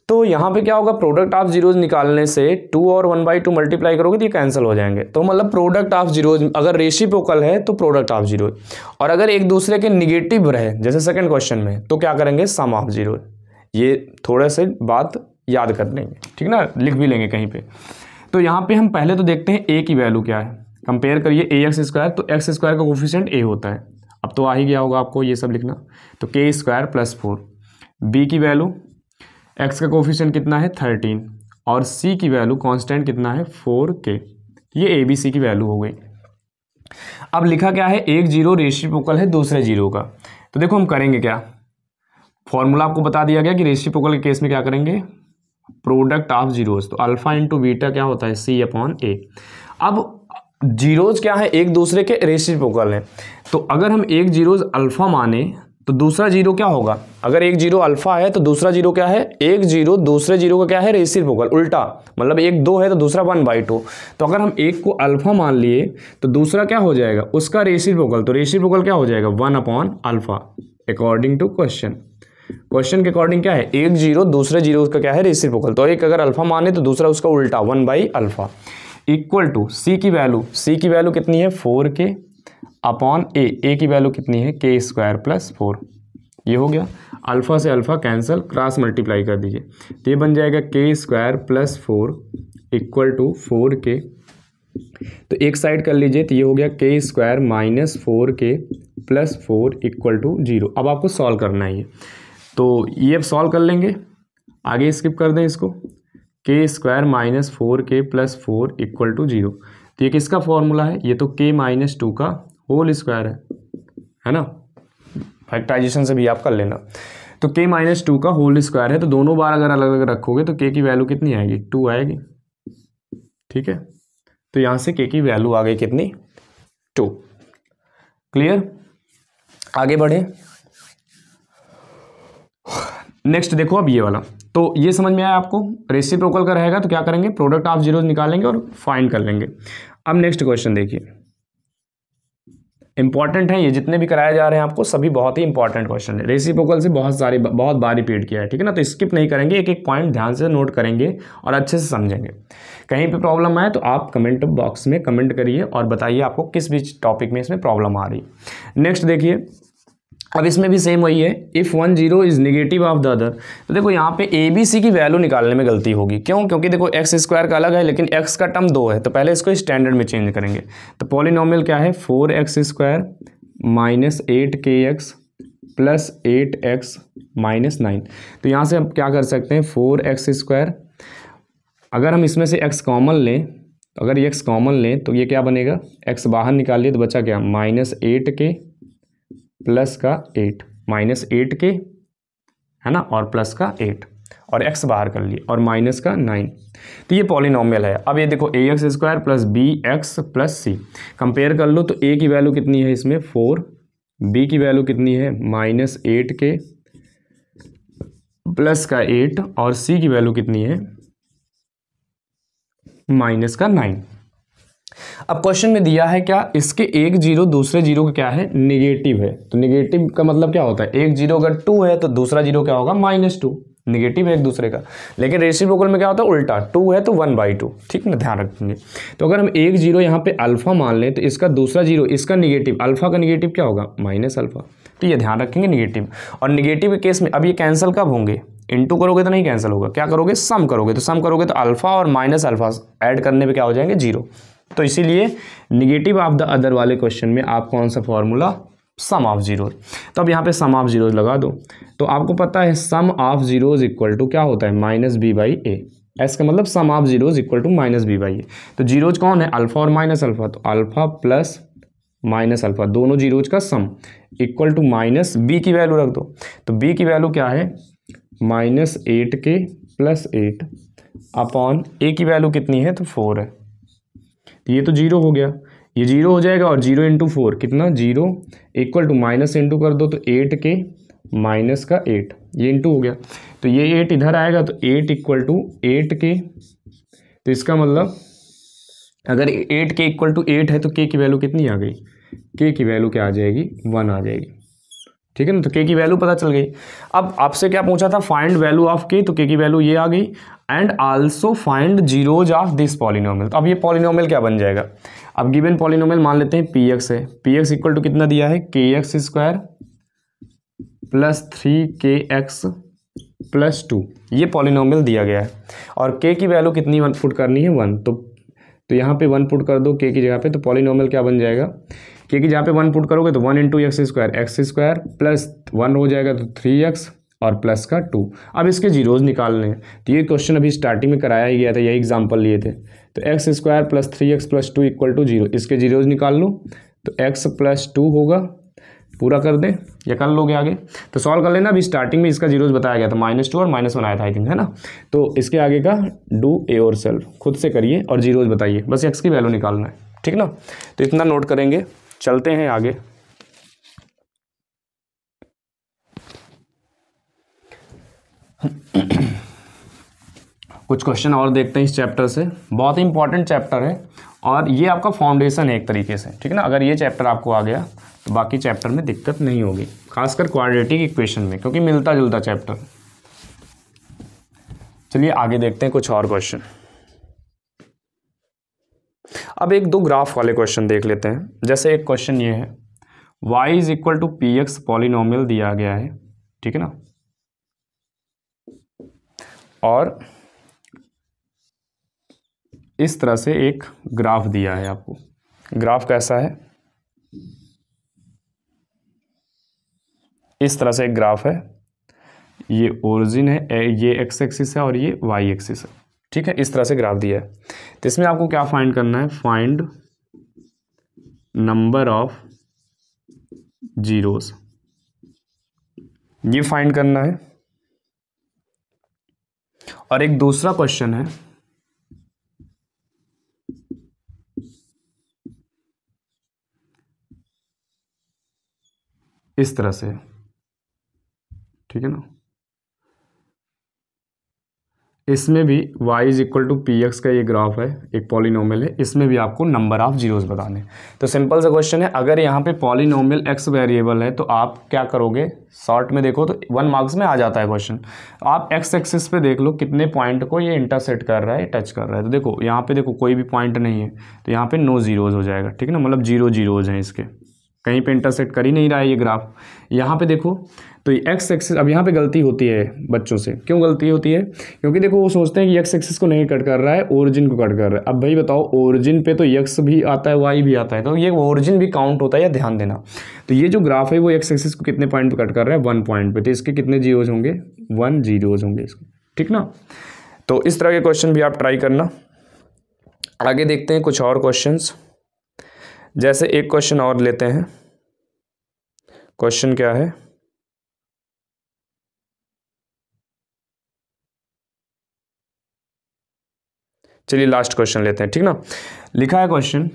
तो यहाँ पे क्या होगा, प्रोडक्ट ऑफ जीरोज निकालने से 2 और 1/2 मल्टीप्लाई करोगे तो ये कैंसिल हो जाएंगे। तो मतलब प्रोडक्ट ऑफ जीरोज अगर रेसिप्रोकल है तो प्रोडक्ट ऑफ जीरोज, और अगर एक दूसरे के निगेटिव रहे जैसे सेकंड क्वेश्चन में तो क्या करेंगे, सम ऑफ जीरोज। ये थोड़ा सा बात याद कर लेंगे, ठीक ना, लिख भी लेंगे कहीं पे। तो यहाँ पे हम पहले तो देखते हैं ए की वैल्यू क्या है। कंपेयर करिए ax², तो x² का कोफिशिएंट a होता है। अब तो आ ही गया होगा आपको ये सब लिखना। तो k² + 4। b की वैल्यू, x का कोफिशिएंट कितना है 13, और c की वैल्यू कांस्टेंट कितना है 4k। ये ABC की वैल्यू हो गई। अब लिखा क्या है, एक जीरो रेसिप्रोकल है दूसरे जीरो का। तो देखो हम करेंगे क्या, फॉर्मूला आपको बता दिया गया कि रेसिप्रोकल के केस में क्या करेंगे, प्रोडक्ट ऑफ जीरोज। तो अल्फा इंटू बीटा क्या होता है, C/A। अब जीरोज क्या है, एक दूसरे के रेसिप्रोकल हैं। तो अगर हम एक जीरोज अल्फा माने तो दूसरा जीरो क्या होगा, अगर एक जीरो अल्फा है तो दूसरा जीरो क्या है, एक जीरो दूसरे जीरो का क्या है, रेसिप्रोकल, उल्टा। मतलब एक 2 है तो दूसरा 1/2। तो अगर हम एक को अल्फा मान लिए तो दूसरा क्या हो जाएगा, उसका रेसिप्रोकल। तो रेसिप्रोकल क्या हो जाएगा, 1/α अकॉर्डिंग टू क्वेश्चन। क्वेश्चन के अकॉर्डिंग क्या है, एक जीरो दूसरे जीरो का क्या है, रेसिप्रोकल। तो एक अगर अल्फा माने तो दूसरा उसका उल्टा 1/α इक्वल टू C की वैल्यू कितनी है 4k अपॉन A की वैल्यू कितनी है k² + 4। ये हो गया, अल्फा से अल्फा कैंसिल, क्रॉस मल्टीप्लाई कर दीजिए तो ये बन जाएगा k² + 4 इक्वल टू 4k। तो एक साइड कर लीजिए तो ये हो गया k² - 4k + 4 इक्वल टू 0। अब आपको सॉल्व करना है ये, तो ये अब सॉल्व कर लेंगे, आगे स्किप कर दें इसको। k² - 4k + 4 equal to 0। तो ये किसका फॉर्मूला है, ये तो k - 2 का होल स्क्वायर है ना। फैक्टराइजेशन से भी आप कर लेना। तो k - 2 का होल स्क्वायर है, तो दोनों बार अगर अलग अलग रखोगे तो k की वैल्यू कितनी आएगी, 2 आएगी, ठीक है। तो यहाँ से k की वैल्यू आ गई कितनी, 2। क्लियर, आगे बढ़े। नेक्स्ट देखो अब ये वाला, तो ये समझ में आया आपको, रेसिप्रोकल का रहेगा तो क्या करेंगे, प्रोडक्ट ऑफ जीरोज निकालेंगे और फाइंड कर लेंगे। अब नेक्स्ट क्वेश्चन देखिए, इंपॉर्टेंट है ये, जितने भी कराए जा रहे हैं आपको सभी बहुत ही इंपॉर्टेंट क्वेश्चन है। रेसिप्रोकल से बहुत बार रिपीट किया है, ठीक है ना। तो स्किप नहीं करेंगे, एक एक पॉइंट ध्यान से नोट करेंगे और अच्छे से समझेंगे। कहीं पे प्रॉब्लम आए तो आप कमेंट बॉक्स में कमेंट करिए और बताइए आपको किस भी टॉपिक में इसमें प्रॉब्लम आ रही। नेक्स्ट देखिए, अब इसमें भी सेम वही है, if 1 0 is negative of the other. तो देखो यहाँ पे ABC की वैल्यू निकालने में गलती होगी, क्यों, क्योंकि देखो x² का अलग है लेकिन x का टर्म 2 है, तो पहले इसको स्टैंडर्ड में चेंज करेंगे। तो पॉलिनोमियल क्या है, 4x² - 8kx + 8x - 9। तो यहाँ से हम क्या कर सकते हैं, 4x², अगर हम इसमें से x कॉमन लें, तो अगर ये x कॉमन लें तो ये क्या बनेगा, x बाहर निकालिए तो बचा क्या, -8k प्लस का 8, -8k है ना, और प्लस का 8, और x बाहर कर लिए, और माइनस का 9। तो ये पॉलिनोमियल है। अब ये देखो ax² + bx + c, कंपेयर कर लो तो a की वैल्यू कितनी है इसमें 4, b की वैल्यू कितनी है -8k प्लस का 8, और c की वैल्यू कितनी है माइनस का 9। अब क्वेश्चन में दिया है क्या, इसके एक जीरो दूसरे जीरो का क्या है, नेगेटिव है। तो नेगेटिव का मतलब क्या होता है, एक जीरो अगर 2 है तो दूसरा जीरो क्या होगा, -2, नेगेटिव है एक दूसरे का। लेकिन रेसिप्रोकल में क्या होता है, उल्टा, 2 है तो 1/2, ठीक ना, ध्यान रखेंगे। तो अगर हम एक जीरो यहाँ पे अल्फा मान लें तो इसका दूसरा जीरो, इसका निगेटिव, अल्फा का निगेटिव क्या होगा, -α। तो ये ध्यान रखेंगे निगेटिव। और निगेटिव के केस में अब ये कैंसिल कब होंगे, इनटू करोगे तो नहीं कैंसिल होगा, क्या करोगे, सम करोगे। तो सम करोगे तो अल्फा और -α ऐड करने पे क्या हो जाएंगे, 0। तो इसीलिए निगेटिव ऑफ द अदर वाले क्वेश्चन में आप कौन सा फॉर्मूला, सम ऑफ जीरोज। तो अब यहाँ पे सम ऑफ जीरोज लगा दो। तो आपको पता है sum of zeros equal to क्या होता है, -b/a। एस का मतलब sum of zeros equal to -b/a। तो जीरोज कौन है, अल्फा और -α। तो अल्फा प्लस -α दोनों जीरोज का सम इक्वल टू -b की वैल्यू रख दो। तो b की वैल्यू क्या है, -8k + 8 अपॉन a की वैल्यू कितनी है, तो 4 है। तो ये तो 0 हो गया, ये 0 हो जाएगा, और 0 × 4 कितना, 0 इक्वल टू माइनस इंटू कर दो तो 8k माइनस का 8, ये इंटू हो गया। तो ये 8 इधर आएगा तो 8 इक्वल टू 8k। तो इसका मतलब अगर 8 के इक्वल टू 8 है तो के की वैल्यू कितनी आ गई, के की वैल्यू क्या आ जाएगी, 1 आ जाएगी। ठीक है ना, तो के की वैल्यू पता चल गई। अब आपसे क्या पूछा था, फाइंड वैल्यू ऑफ के, तो के की वैल्यू ये आ गई। And also find zeros of this polynomial. तो अब ये पॉलिनोमियल क्या बन जाएगा, अब गिवन पॉलिनोमियल मान लेते हैं पी एक्स है, पी एक्स इक्वल टू कितना दिया है, के x square plus 3kx plus 2, ये पॉलिनोमियल दिया गया है। और के की वैल्यू कितनी पुट करनी है, 1। तो यहाँ पे 1 पुट कर दो के की जगह पे, तो पॉलिनोमियल क्या बन जाएगा, के की जहाँ पे 1 पुट करोगे तो 1 इंटू एक्स स्क्वायर प्लस 1 हो जाएगा तो 3x और प्लस का 2। अब इसके जीरोज निकालने हैं, तो ये क्वेश्चन अभी स्टार्टिंग में कराया ही गया था, यही एग्जाम्पल लिए थे। तो x square plus 3x plus 2 equal to 0, इसके जीरोज निकाल लो, तो x प्लस 2 होगा, पूरा कर दें या कर लोगे आगे, तो सॉल्व कर लेना। अभी स्टार्टिंग में इसका जीरोज बताया गया था, -2 और -1 आया था आई थिंक, है ना। तो इसके आगे का डू ए और सेल्फ खुद से करिए और जीरोज बताइए, बस x की वैल्यू निकालना है, ठीक ना। तो इतना नोट करेंगे, चलते हैं आगे। कुछ क्वेश्चन और देखते हैं इस चैप्टर से, बहुत ही इंपॉर्टेंट चैप्टर है और ये आपका फाउंडेशन है एक तरीके से, ठीक है ना। अगर ये चैप्टर आपको आ गया तो बाकी चैप्टर में दिक्कत नहीं होगी, खासकर क्वाड्रेटिक इक्वेशन में, क्योंकि मिलता जुलता चैप्टर। चलिए आगे देखते हैं कुछ और क्वेश्चन। अब एक दो ग्राफ वाले क्वेश्चन देख लेते हैं। जैसे एक क्वेश्चन ये है, y is equal to p x polynomial दिया गया है, ठीक है ना, और इस तरह से एक ग्राफ दिया है आपको। ग्राफ कैसा है, इस तरह से एक ग्राफ है, ये ओरिजिन है, ये एक्स एक्सिस है और ये वाई एक्सिस है, ठीक है। इस तरह से ग्राफ दिया है, तो इसमें आपको क्या फाइंड करना है, फाइंड नंबर ऑफ जीरोस, ये फाइंड करना है। और एक दूसरा क्वेश्चन है, इस तरह से, ठीक है ना। इसमें भी y is equal to p x का ये ग्राफ है, एक पॉलिनोमियल है, इसमें भी आपको नंबर ऑफ जीरोस बताने। तो सिंपल सा क्वेश्चन है, अगर यहाँ पे पॉलिनोमियल x वेरिएबल है तो आप क्या करोगे, शॉर्ट में देखो तो 1 मार्क्स में आ जाता है क्वेश्चन। आप x एक्सिस पे देख लो कितने पॉइंट को ये इंटरसेक्ट कर रहा है, टच कर रहा है। तो देखो यहाँ पे देखो कोई भी पॉइंट नहीं है, तो यहाँ पे नो जीरोज हो जाएगा, ठीक है ना, मतलब 0 जीरोज हैं इसके, कहीं पे इंटरसेक्ट कर ही नहीं रहा है ये ग्राफ। यहाँ पे देखो तो एक्स एक्सिस, अब यहाँ पे गलती होती है बच्चों से, क्यों गलती होती है, क्योंकि देखो वो सोचते हैं कि एक्स एक्सिस को नहीं कट कर रहा है, ओरिजिन को कट कर रहा है। अब भाई बताओ, ओरिजिन पे तो एक्स भी आता है, वाई भी आता है, तो ये ओरिजिन भी काउंट होता है, या ध्यान देना। तो ये जो ग्राफ है वो एक्स एक्सिस को कितने पॉइंट पे कट कर रहा है, 1 पॉइंट पे, तो इसके कितने जीरोज होंगे, 1 जीरोज होंगे इसके, ठीक ना। तो इस तरह के क्वेश्चन भी आप ट्राई करना। आगे देखते हैं कुछ और क्वेश्चंस। जैसे एक क्वेश्चन और लेते हैं, क्वेश्चन क्या है, चलिए लास्ट क्वेश्चन लेते हैं, ठीक ना। लिखा है क्वेश्चन,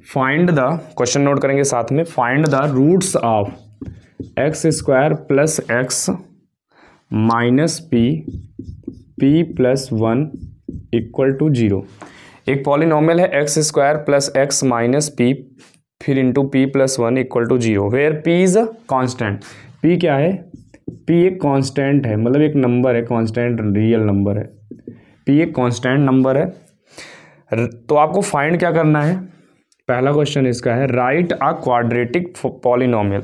फाइंड द, क्वेश्चन नोट करेंगे साथ में, find the roots of X square plus x minus P plus 1 equal to 0। एक पॉलिनोमियल है x square plus x minus P फिर into P plus 1 equal to 0, where P is a constant. P क्या है, पी एक कांस्टेंट है, मतलब एक नंबर है, कांस्टेंट रियल नंबर है, पी एक कांस्टेंट नंबर है। तो आपको फाइंड क्या करना है, पहला क्वेश्चन इसका है, write a quadratic polynomial,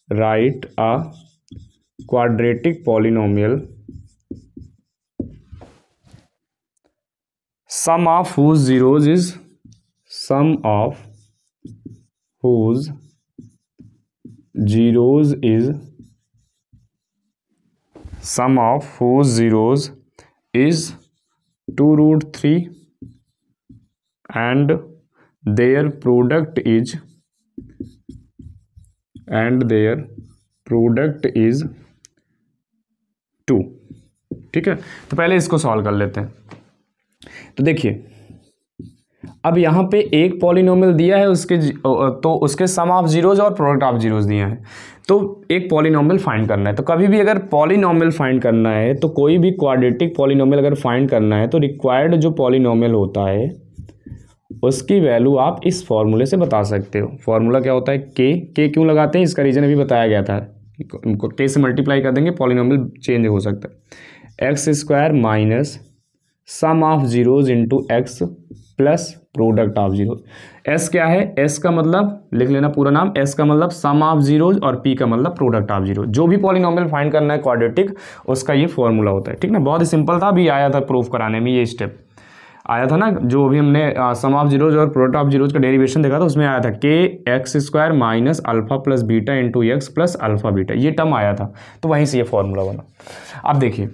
write a quadratic polynomial sum of whose zeros is sum of whose zeros is sum of whose zeros is 2 root 3 and their product is 2, ठीक है। तो पहले इसको सॉल्व कर लेते हैं। तो देखिए, अब यहाँ पे एक पॉलिनोमियल दिया है तो उसके सम ऑफ जीरोज और प्रोडक्ट ऑफ जीरोज दिया है, तो एक पॉलिनोमियल फाइंड करना है। तो कभी भी अगर पॉलिनोमियल फाइंड करना है, तो कोई भी क्वाड्रेटिक पॉलिनोमियल अगर फाइंड करना है, तो रिक्वायर्ड जो पॉलिनोमियल होता है उसकी वैल्यू आप इस फॉर्मूले से बता सकते हो। फॉर्मूला क्या होता है, के क्यों लगाते हैं इसका रीज़न अभी बताया गया था। के से मल्टीप्लाई कर देंगे पॉलिनोमियल चेंज हो सकता है। X square minus sum of zeros into x plus product of zero. S क्या है, एस का मतलब लिख लेना पूरा नाम, एस का मतलब सम ऑफ जीरोज और पी का मतलब प्रोडक्ट ऑफ जीरो। जो भी पॉलिनोमियल फाइंड करना है क्वाड्रेटिक, उसका ये फॉर्मूला होता है, ठीक ना। बहुत ही सिंपल था, अभी आया था प्रूफ कराने में, ये स्टेप आया था ना, जो अभी हमने सम ऑफ जीरोज और प्रोडक्ट ऑफ जीरोज का डेरिवेशन देखा था, उसमें आया था के x square minus alpha plus beta into x plus alpha beta, ये टर्म आया था, तो वहीं से ये फॉर्मूला बना। अब देखिए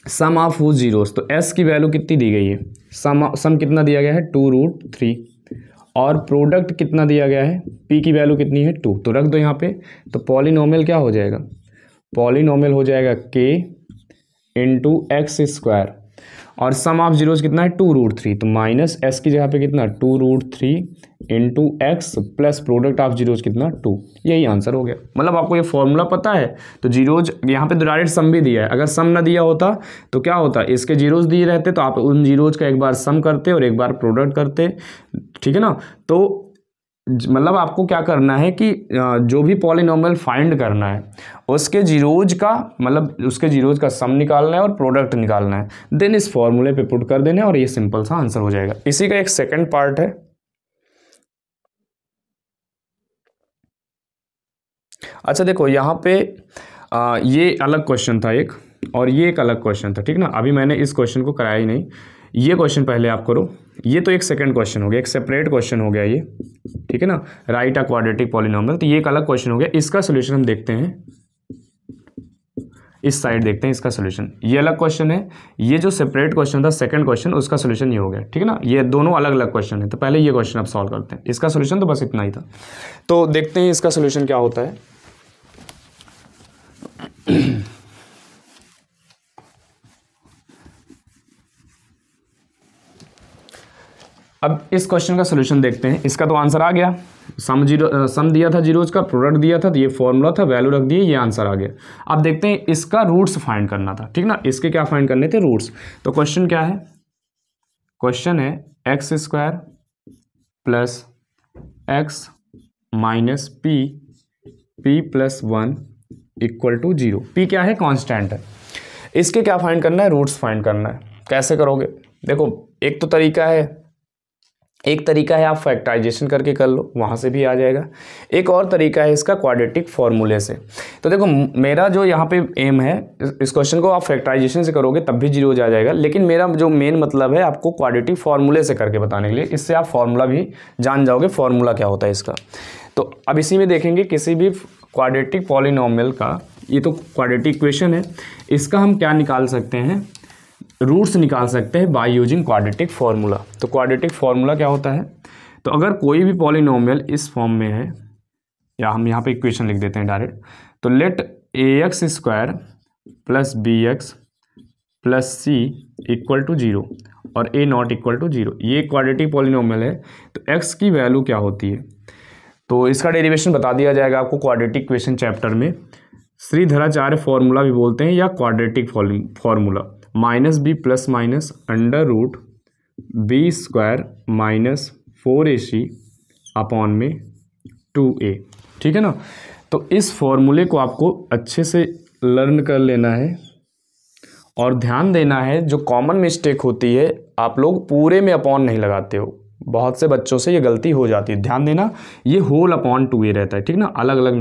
सम ऑफ जीरोज, तो एस की वैल्यू कितनी दी गई है, सम कितना दिया गया है 2√3, और प्रोडक्ट कितना दिया गया है, पी की वैल्यू कितनी है 2, तो रख दो यहाँ पे। तो पॉलिनोमियल क्या हो जाएगा, पॉलिनोमियल हो जाएगा के इंटू एक्स स्क्वायर, और सम ऑफ जीरोज कितना है 2√3, तो माइनस एस की जगह पे कितना 2√3 into x plus product of zeros कितना 2, यही आंसर हो गया। मतलब आपको ये फॉर्मूला पता है, तो जीरोज यहाँ पे तो डायरेक्ट सम भी दिया है, अगर सम ना दिया होता तो क्या होता, इसके जीरोज दिए रहते तो आप उन जीरोज का एक बार सम करते और एक बार प्रोडक्ट करते, ठीक है ना। तो मतलब आपको क्या करना है कि जो भी पॉलिनोमियल फाइंड करना है उसके जीरोज का मतलब उसके जीरोज का सम निकालना है और प्रोडक्ट निकालना है, देन इस फॉर्मूले पे पुट कर देना है और ये सिंपल सा आंसर हो जाएगा। इसी का एक सेकंड पार्ट है। अच्छा देखो यहाँ पे ये अलग क्वेश्चन था एक, और ये एक अलग क्वेश्चन था, ठीक ना। अभी मैंने इस क्वेश्चन को कराया ही नहीं, ये क्वेश्चन पहले आप करो। ये तो एक सेकंड क्वेश्चन हो गया, एक सेपरेट क्वेश्चन हो गया ये, ठीक है ना, राइट अ क्वाड्रेटिक पॉलिनोमियल, तो ये एक अलग क्वेश्चन हो गया। इसका सोल्यूशन हम देखते हैं, इस साइड देखते हैं इसका सोल्यूशन। ये अलग क्वेश्चन है, ये जो सेपरेट क्वेश्चन था सेकंड क्वेश्चन, उसका सोल्यूशन ये हो गया, ठीक है ना। ये दोनों अलग अलग क्वेश्चन है, तो पहले ये क्वेश्चन आप सॉल्व करते हैं। इसका सोल्यूशन तो बस इतना ही था, तो देखते हैं इसका सोल्यूशन क्या होता है। अब इस क्वेश्चन का सोल्यूशन देखते हैं। इसका तो आंसर आ गया, सम दिया था जीरोज का, प्रोडक्ट दिया था, तो ये फॉर्मूला था, वैल्यू रख दिए, ये आंसर आ गया। अब देखते हैं इसका रूट्स फाइंड करना था, ठीक ना। इसके क्या फाइंड करने थे, रूट्स। तो क्वेश्चन क्या है, क्वेश्चन है x square plus x minus P plus 1 equal to 0। P क्या है, कांस्टेंट है। इसके क्या फाइंड करना है, रूट्स फाइंड करना है। कैसे करोगे, देखो एक तरीका है आप फैक्टराइजेशन करके कर लो, वहाँ से भी आ जाएगा। एक और तरीका है इसका क्वाड्रेटिक फॉर्मूले से। तो देखो मेरा जो यहाँ पे एम है, इस क्वेश्चन को आप फैक्टराइजेशन से करोगे तब भी जीरो आ जाएगा, लेकिन मेरा जो मेन मतलब है आपको क्वाड्रेटिक फॉर्मूले से करके बताने के लिए, इससे आप फॉर्मूला भी जान जाओगे, फॉर्मूला क्या होता है इसका। तो अब इसी में देखेंगे किसी भी क्वाड्रेटिक पॉलिनोमियल का, ये तो क्वाड्रेटिक इक्वेशन है, इसका हम क्या निकाल सकते हैं, रूट्स निकाल सकते हैं बाय यूजिंग क्वाड्रेटिक फॉर्मूला। तो क्वाड्रेटिक फॉर्मूला क्या होता है, तो अगर कोई भी पॉलिनोमियल इस फॉर्म में है, या हम यहाँ पे इक्वेशन लिख देते हैं डायरेक्ट, तो let ax square plus bx plus c equal to 0 और a नॉट इक्वल टू 0, ये क्वाड्रेटिक पॉलिनोमियल है। तो x की वैल्यू क्या होती है, तो इसका डेरिवेशन बता दिया जाएगा आपको क्वाड्रेटिक इक्वेशन चैप्टर में। श्रीधराचार्य फॉर्मूला भी बोलते हैं या quadratic formula, minus b plus minus under root b square minus 4ac upon में 2a, ठीक है ना। तो इस फॉर्मूले को आपको अच्छे से लर्न कर लेना है और ध्यान देना है। जो कॉमन मिस्टेक होती है, आप लोग पूरे में अपॉन नहीं लगाते हो, बहुत से बच्चों से ये गलती हो जाती है, ध्यान देना। ये होल अपॉन 2a रहता है, ठीक ना, अलग अलग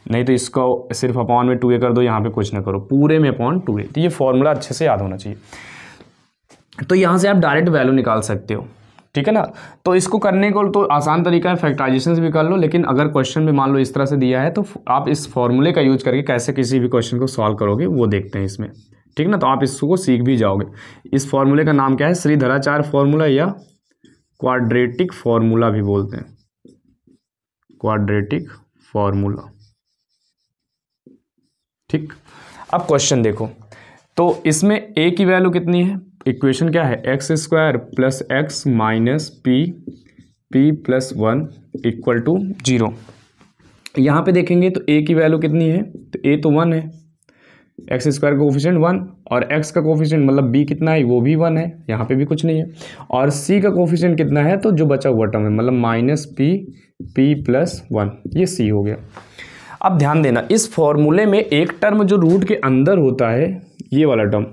नहीं तो इसको सिर्फ अपॉन में 2a कर दो, यहाँ पे कुछ ना करो, पूरे में अपॉन 2a। तो ये फॉर्मूला अच्छे से याद होना चाहिए। तो यहाँ से आप डायरेक्ट वैल्यू निकाल सकते हो, ठीक है ना। तो इसको करने को तो आसान तरीका है, फैक्टराइजेशन से भी कर लो, लेकिन अगर क्वेश्चन में मान लो इस तरह से दिया है, तो आप इस फॉर्मूले का यूज करके कैसे किसी भी क्वेश्चन को सॉल्व करोगे वो देखते हैं इसमें, ठीक ना। तो आप इसको सीख भी जाओगे। इस फॉर्मूले का नाम क्या है, श्रीधराचार्य फॉर्मूला या क्वाड्रेटिक फॉर्मूला भी बोलते हैं, क्वाड्रेटिक फॉर्मूला, ठीक। अब क्वेश्चन देखो, तो इसमें a की वैल्यू कितनी है, इक्वेशन क्या है, x square plus x minus P plus 1 equal to 0। यहाँ पे देखेंगे तो a की वैल्यू कितनी है, तो a तो 1 है, एक्स स्क्वायर का कोफिशिएंट 1 और x का कोफिशिएंट मतलब b कितना है, वो भी 1 है, यहाँ पे भी कुछ नहीं है, और c का कोफिशिएंट कितना है, तो जो बचा हुआ टर्म है मतलब माइनस पी प्लस 1, ये c हो गया। अब ध्यान देना, इस फॉर्मूले में एक टर्म जो रूट के अंदर होता है, ये वाला टर्म,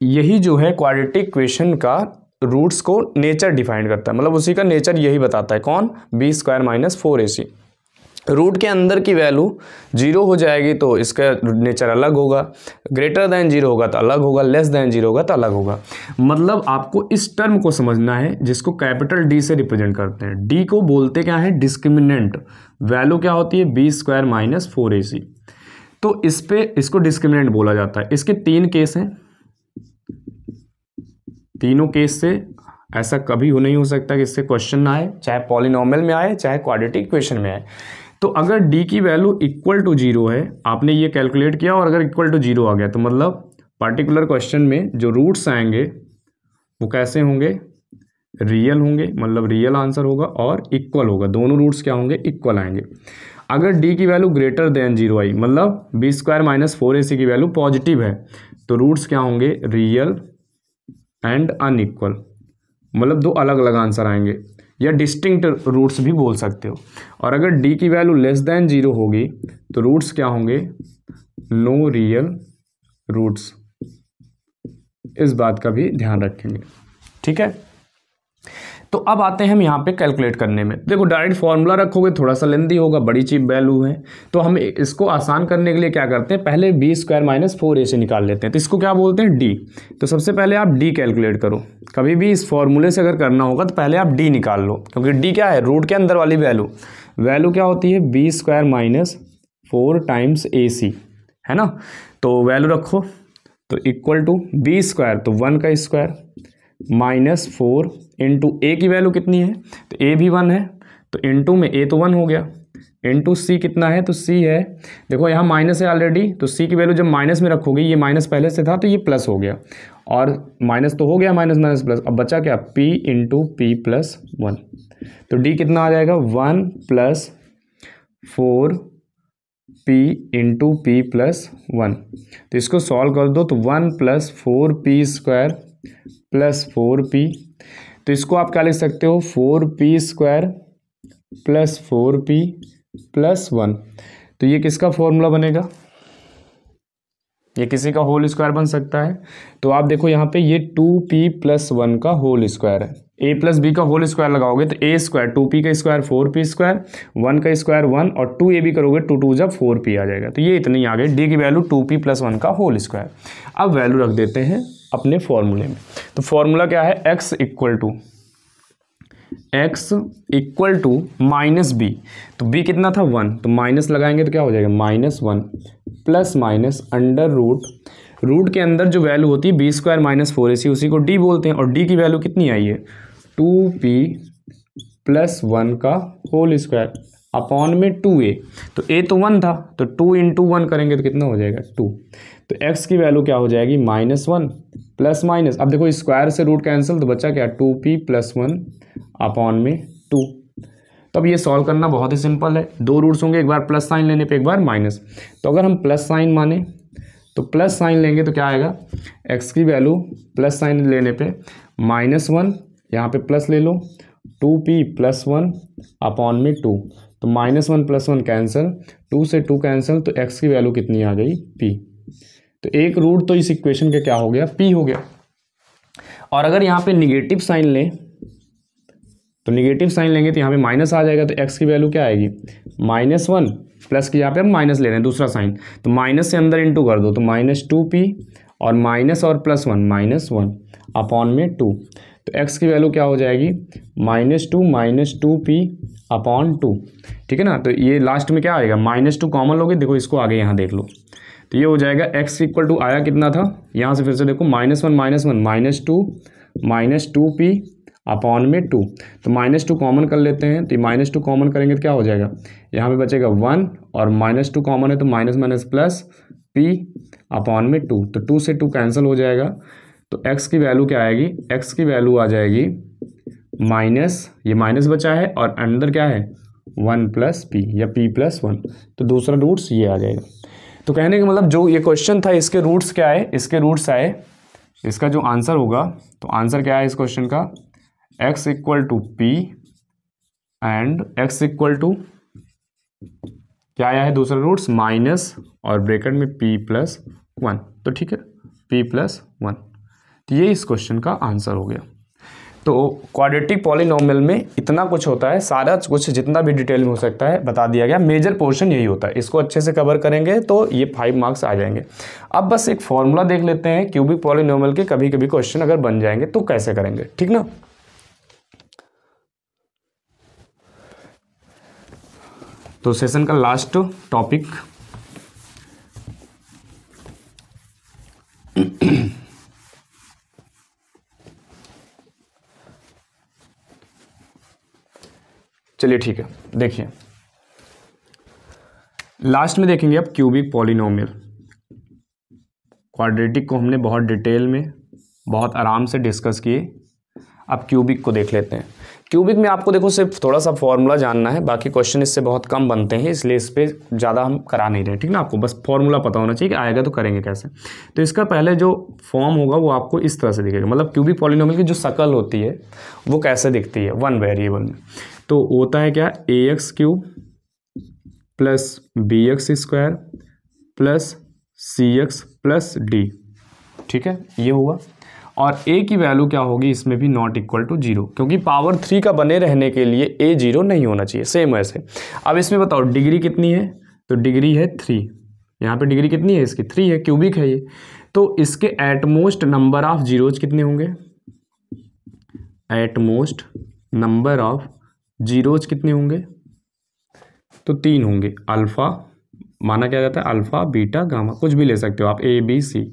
यही जो है क्वाड्रेटिक इक्वेशन का रूट्स को नेचर डिफाइन करता है, मतलब उसी का नेचर यही बताता है, कौन, B square minus 4ac। Root के अंदर की वैल्यू 0 हो जाएगी तो इसका नेचर अलग होगा, ग्रेटर देन 0 होगा तो अलग होगा, लेस देन 0 होगा तो अलग होगा। मतलब आपको इस टर्म को समझना है जिसको कैपिटल डी से रिप्रेजेंट करते हैं। डी को बोलते क्या है, डिस्क्रिमिनेंट, वैल्यू क्या होती है, बी स्क्वायर माइनस 4ac। तो इस पे इसको डिस्क्रिमिनेंट बोला जाता है। इसके 3 केस हैं, तीनों केस से ऐसा कभी नहीं हो सकता कि इससे क्वेश्चन ना आए, चाहे पॉलिनोमियल में आए चाहे क्वाड्रेटिक इक्वेशन में आए। तो अगर d की वैल्यू इक्वल टू 0 है, आपने ये कैलकुलेट किया और अगर इक्वल टू 0 आ गया तो मतलब पर्टिकुलर क्वेश्चन में जो रूट्स आएंगे वो कैसे होंगे, रियल होंगे, मतलब रियल आंसर होगा और इक्वल होगा, दोनों रूट्स क्या होंगे, इक्वल आएंगे। अगर d की वैल्यू ग्रेटर देन 0 आई, मतलब बी स्क्वायर माइनस 4ac की वैल्यू पॉजिटिव है, तो रूट्स क्या होंगे, रियल एंड अनइक्वल, मतलब दो अलग अलग आंसर आएंगे, या डिस्टिंक्ट रूट्स भी बोल सकते हो। और अगर d की वैल्यू लेस देन 0 होगी तो रूट्स क्या होंगे, नो रियल रूट्स। इस बात का भी ध्यान रखेंगे, ठीक है। तो अब आते हैं हम यहाँ पे कैलकुलेट करने में। देखो डायरेक्ट फॉर्मूला रखोगे थोड़ा सा लेंदी होगा, बड़ी चीप वैल्यू है, तो हम इसको आसान करने के लिए क्या करते हैं, पहले बी स्क्वायर माइनस 4ac निकाल लेते हैं। तो इसको क्या बोलते हैं, डी। तो सबसे पहले आप डी कैलकुलेट करो। कभी भी इस फॉर्मूले से अगर करना होगा तो पहले आप डी निकाल लो, क्योंकि डी क्या है, रूट के अंदर वाली वैल्यू क्या होती है, b square minus 4 times ac, है ना। तो वैल्यू रखो, तो इक्वल टू बी स्क्वायर तो 1 का स्क्वायर माइनस 4 इंटू ए की वैल्यू कितनी है, तो ए भी 1 है, तो इंटू में ए तो 1 हो गया, इंटू सी कितना है, तो सी है, देखो यहाँ माइनस है ऑलरेडी, तो सी की वैल्यू जब माइनस में रखोगे, ये माइनस पहले से था तो ये प्लस हो गया, और माइनस तो हो गया, माइनस माइनस प्लस, अब बचा क्या, p इंटू पी प्लस 1। तो डी कितना आ जाएगा, 1 plus 4p into P plus 1। तो इसको सॉल्व कर दो, तो 1 plus 4p square plus 4p, तो इसको आप क्या लिख सकते हो, 4p square plus 4p plus 1। तो ये किसका फॉर्मूला बनेगा, ये किसी का होल स्क्वायर बन सकता है। तो आप देखो यहाँ पे ये 2p प्लस 1 का होल स्क्वायर है, a प्लस बी का होल स्क्वायर लगाओगे तो a स्क्वायर 2p का स्क्वायर 4p स्क्वायर, 1 का स्क्वायर 1 और 2a भी करोगे 2 2 जब 4p आ जाएगा। तो ये इतनी आ गई, d की वैल्यू 2p प्लस 1 का होल स्क्वायर। अब वैल्यू रख देते हैं अपने फॉर्मूले में। तो फॉर्मूला क्या है, x equal to minus b, तो b कितना था 1, तो माइनस लगाएंगे तो क्या हो जाएगा, -1 प्लस माइनस अंडर रूट के अंदर जो वैल्यू होती है बी स्क्वायर माइनस 4ac, उसी को d बोलते हैं, और d की वैल्यू कितनी आई है, 2p प्लस 1 का होल स्क्वायर अपॉन में 2a, तो a तो 1 था, तो 2 इंटू 1 करेंगे तो कितना हो जाएगा 2। तो x की वैल्यू क्या हो जाएगी, -1 प्लस माइनस, अब देखो स्क्वायर से रूट कैंसिल, तो बचा क्या, 2p प्लस 1 अपॉन में 2। तो अब ये सॉल्व करना बहुत ही सिंपल है, दो रूट्स होंगे, एक बार प्लस साइन लेने पे एक बार माइनस। तो अगर हम प्लस साइन माने तो प्लस साइन लेंगे तो क्या आएगा, x की वैल्यू प्लस साइन लेने पे -1, यहाँ पे प्लस ले लो, 2p प्लस 1 अपॉन में 2, तो -1 प्लस 1 कैंसिल, 2 से 2 कैंसिल, तो x की वैल्यू कितनी आ गई, p। तो एक रूट तो इस इक्वेशन के क्या हो गया, p हो गया। और अगर यहाँ पे निगेटिव साइन लें, तो निगेटिव साइन लेंगे तो यहाँ पे माइनस आ जाएगा, तो x की वैल्यू क्या आएगी, -1 प्लस की, यहाँ पे हम माइनस ले रहे हैं दूसरा साइन, तो माइनस से अंदर इंटू कर दो, तो -2p और माइनस और प्लस 1 -1 अपॉन में 2। तो x की वैल्यू क्या हो जाएगी, -2p अपॉन 2, ठीक है ना। तो ये लास्ट में क्या आएगा, -2 कॉमन लोगे, देखो इसको आगे यहाँ देख लो, तो ये हो जाएगा x इक्वल टू आया कितना था, यहाँ से फिर से देखो -1 -2p अपॉन में 2, तो -2 कॉमन कर लेते हैं, तो -2 कॉमन करेंगे तो क्या हो जाएगा, यहाँ पे बचेगा 1 और -2 कॉमन है तो minus minus plus p upon में 2, तो 2 से 2 कैंसिल हो जाएगा, तो x की वैल्यू क्या आएगी, x की वैल्यू आ जाएगी माइनस, ये माइनस बचा है और अंदर क्या है 1 प्लस पी या p प्लस 1, तो दूसरा रूट्स ये आ जाएगा। तो कहने का मतलब जो ये क्वेश्चन था इसके रूट्स क्या है, इसके रूट्स आए, इसका जो आंसर होगा, तो आंसर क्या है इस क्वेश्चन का, x equal to p and x equal to क्या आया है दूसरा रूट्स माइनस और ब्रैकेट में p प्लस 1, तो ठीक है p प्लस 1, तो ये इस क्वेश्चन का आंसर हो गया। तो क्वाड्रेटिक पॉलिनोमियल में इतना कुछ होता है, सारा कुछ जितना भी डिटेल में हो सकता है बता दिया गया, मेजर पोर्शन यही होता है, इसको अच्छे से कवर करेंगे तो ये 5 मार्क्स आ जाएंगे। अब बस एक फॉर्मूला देख लेते हैं, क्यूबिक पॉलिनोमियल के कभी कभी क्वेश्चन अगर बन जाएंगे तो कैसे करेंगे, ठीक ना। तो सेशन का लास्ट टॉपिक चलिए ठीक है, देखिए लास्ट में देखेंगे अब क्यूबिक पॉलिनोमियल। क्वाड्रेटिक को हमने बहुत डिटेल में बहुत आराम से डिस्कस किए, अब क्यूबिक को देख लेते हैं। क्यूबिक में आपको देखो सिर्फ थोड़ा सा फॉर्मूला जानना है, बाकी क्वेश्चन इससे बहुत कम बनते हैं, इसलिए इस पर ज़्यादा हम करा नहीं रहे, ठीक ना। आपको बस फॉर्मूला पता होना चाहिए कि आएगा तो करेंगे कैसे। तो इसका पहले जो फॉर्म होगा वो आपको इस तरह से दिखेगा, मतलब क्यूबिक पॉलिनोमियल की जो शक्ल होती है वो कैसे दिखती है वन वेरिएबल में। तो होता है क्या, ax cube plus bx square plus cx plus d, ठीक है ये हुआ। और a की वैल्यू क्या होगी इसमें भी नॉट इक्वल टू 0, क्योंकि पावर 3 का बने रहने के लिए a 0 नहीं होना चाहिए, सेम वैसे। अब इसमें बताओ डिग्री कितनी है, तो डिग्री है 3, यहाँ पे डिग्री कितनी है इसकी 3 है, क्यूबिक है ये। तो इसके एटमोस्ट नंबर ऑफ जीरोज कितने होंगे, एटमोस्ट नंबर ऑफ जीरोज कितने होंगे, तो 3 होंगे। अल्फा माना क्या जाता है, अल्फा बीटा गामा, कुछ भी ले सकते हो आप, ए बी सी।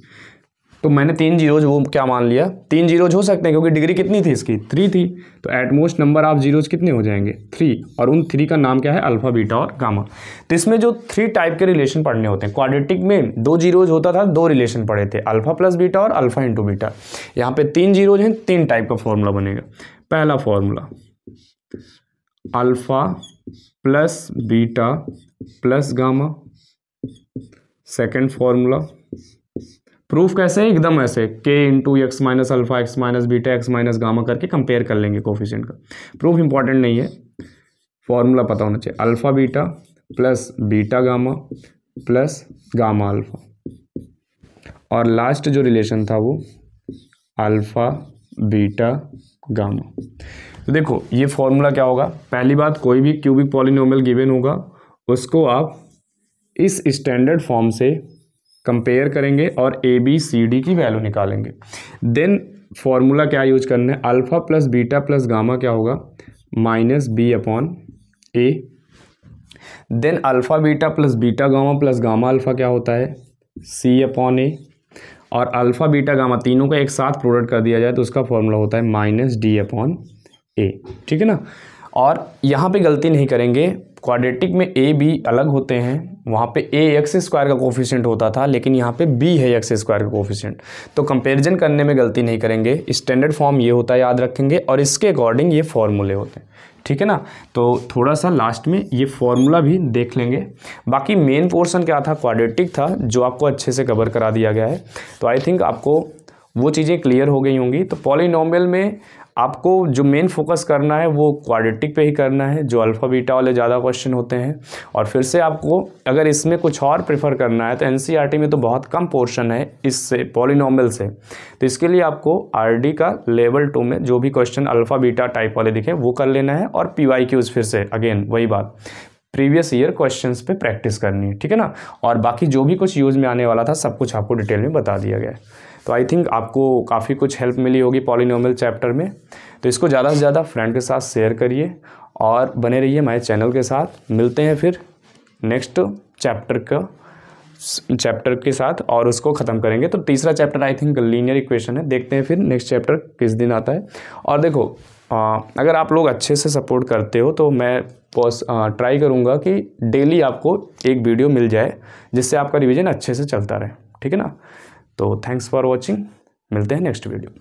तो मैंने 3 जीरोज वो क्या मान लिया, 3 जीरोज हो सकते हैं क्योंकि डिग्री कितनी थी इसकी 3 थी, तो एटमोस्ट नंबर ऑफ जीरोज कितने हो जाएंगे 3, और उन 3 का नाम क्या है अल्फा बीटा और गामा। तो इसमें जो 3 टाइप के रिलेशन पढ़ने होते हैं, क्वाड्रेटिक में 2 जीरोज होता था, 2 रिलेशन पढ़े थे, अल्फा प्लस बीटा और अल्फा इंटू बीटा। यहाँ पे 3 जीरोज हैं, 3 टाइप का फॉर्मूला बनेगा। पहला formula alpha plus beta plus gamma, second formula proof कैसे है, एकदम ऐसे k into x minus alpha x minus beta x minus gamma करके कंपेयर कर लेंगे कोफिशिएंट का। प्रूफ इंपॉर्टेंट नहीं है, फॉर्मूला पता होना चाहिए, alpha beta plus beta gamma plus gamma alpha, और लास्ट जो रिलेशन था वो अल्फा बीटा गामा। तो देखो ये फॉर्मूला क्या होगा, पहली बात कोई भी क्यूबिक पॉलिनोमियल गिवन होगा उसको आप इस स्टैंडर्ड फॉर्म से कंपेयर करेंगे और ए बी सी डी की वैल्यू निकालेंगे। देन फॉर्मूला क्या यूज करना है, alpha plus beta plus gamma क्या होगा minus B upon A. Then alpha beta plus beta gamma plus gamma alpha क्या होता है सी अपॉन ए, और अल्फा बीटा गामा तीनों का एक साथ प्रोडक्ट कर दिया जाए तो उसका फॉर्मूला होता है माइनस डी अपॉन ए, ठीक है ना। और यहाँ पे गलती नहीं करेंगे, क्वाड्रेटिक में ए बी अलग होते हैं, वहाँ पे ए एक्स स्क्वायर का कोफिशिएंट होता था लेकिन यहाँ पे बी है एक्स स्क्वायर का कोफिशिएंट, तो कंपैरिजन करने में गलती नहीं करेंगे। स्टैंडर्ड फॉर्म ये होता है याद रखेंगे, और इसके अकॉर्डिंग ये फॉर्मूले होते हैं, ठीक है ना। तो थोड़ा सा लास्ट में ये फॉर्मूला भी देख लेंगे। बाकी मेन पोर्शन क्या था, क्वाड्रेटिक था, जो आपको अच्छे से कवर करा दिया गया है। तो आई थिंक आपको वो चीज़ें क्लियर हो गई होंगी। तो पॉलिनोमियल में आपको जो मेन फोकस करना है वो क्वाड्रेटिक पे ही करना है, जो अल्फ़ा बीटा वाले ज़्यादा क्वेश्चन होते हैं। और फिर से आपको अगर इसमें कुछ और प्रेफर करना है तो एनसीईआरटी में तो बहुत कम पोर्शन है इससे पॉलिनोमियल से, तो इसके लिए आपको आरडी का लेवल 2 में जो भी क्वेश्चन अल्फ़ा बीटा टाइप वाले दिखे वो कर लेना है, और पीवाईक्यूज़ फिर से अगेन वही बात प्रीवियस ईयर क्वेश्चंस पे प्रैक्टिस करनी है, ठीक है ना। और बाकी जो भी कुछ यूज़ में आने वाला था सब कुछ आपको डिटेल में बता दिया गया है। तो आई थिंक आपको काफ़ी कुछ हेल्प मिली होगी पॉलिनोमियल चैप्टर में। तो इसको ज़्यादा से ज़्यादा फ्रेंड के साथ शेयर करिए और बने रहिए हमारे चैनल के साथ। मिलते हैं फिर नेक्स्ट चैप्टर के साथ और उसको ख़त्म करेंगे। तो तीसरा chapter I think linear equation है, देखते हैं फिर नेक्स्ट चैप्टर किस दिन आता है। और देखो अगर आप लोग अच्छे से सपोर्ट करते हो तो मैं ट्राई करूँगा कि डेली आपको एक वीडियो मिल जाए, जिससे आपका रिवीजन अच्छे से चलता रहे। ठीक है ना। तो थैंक्स फॉर वॉचिंग, मिलते हैं नेक्स्ट वीडियो।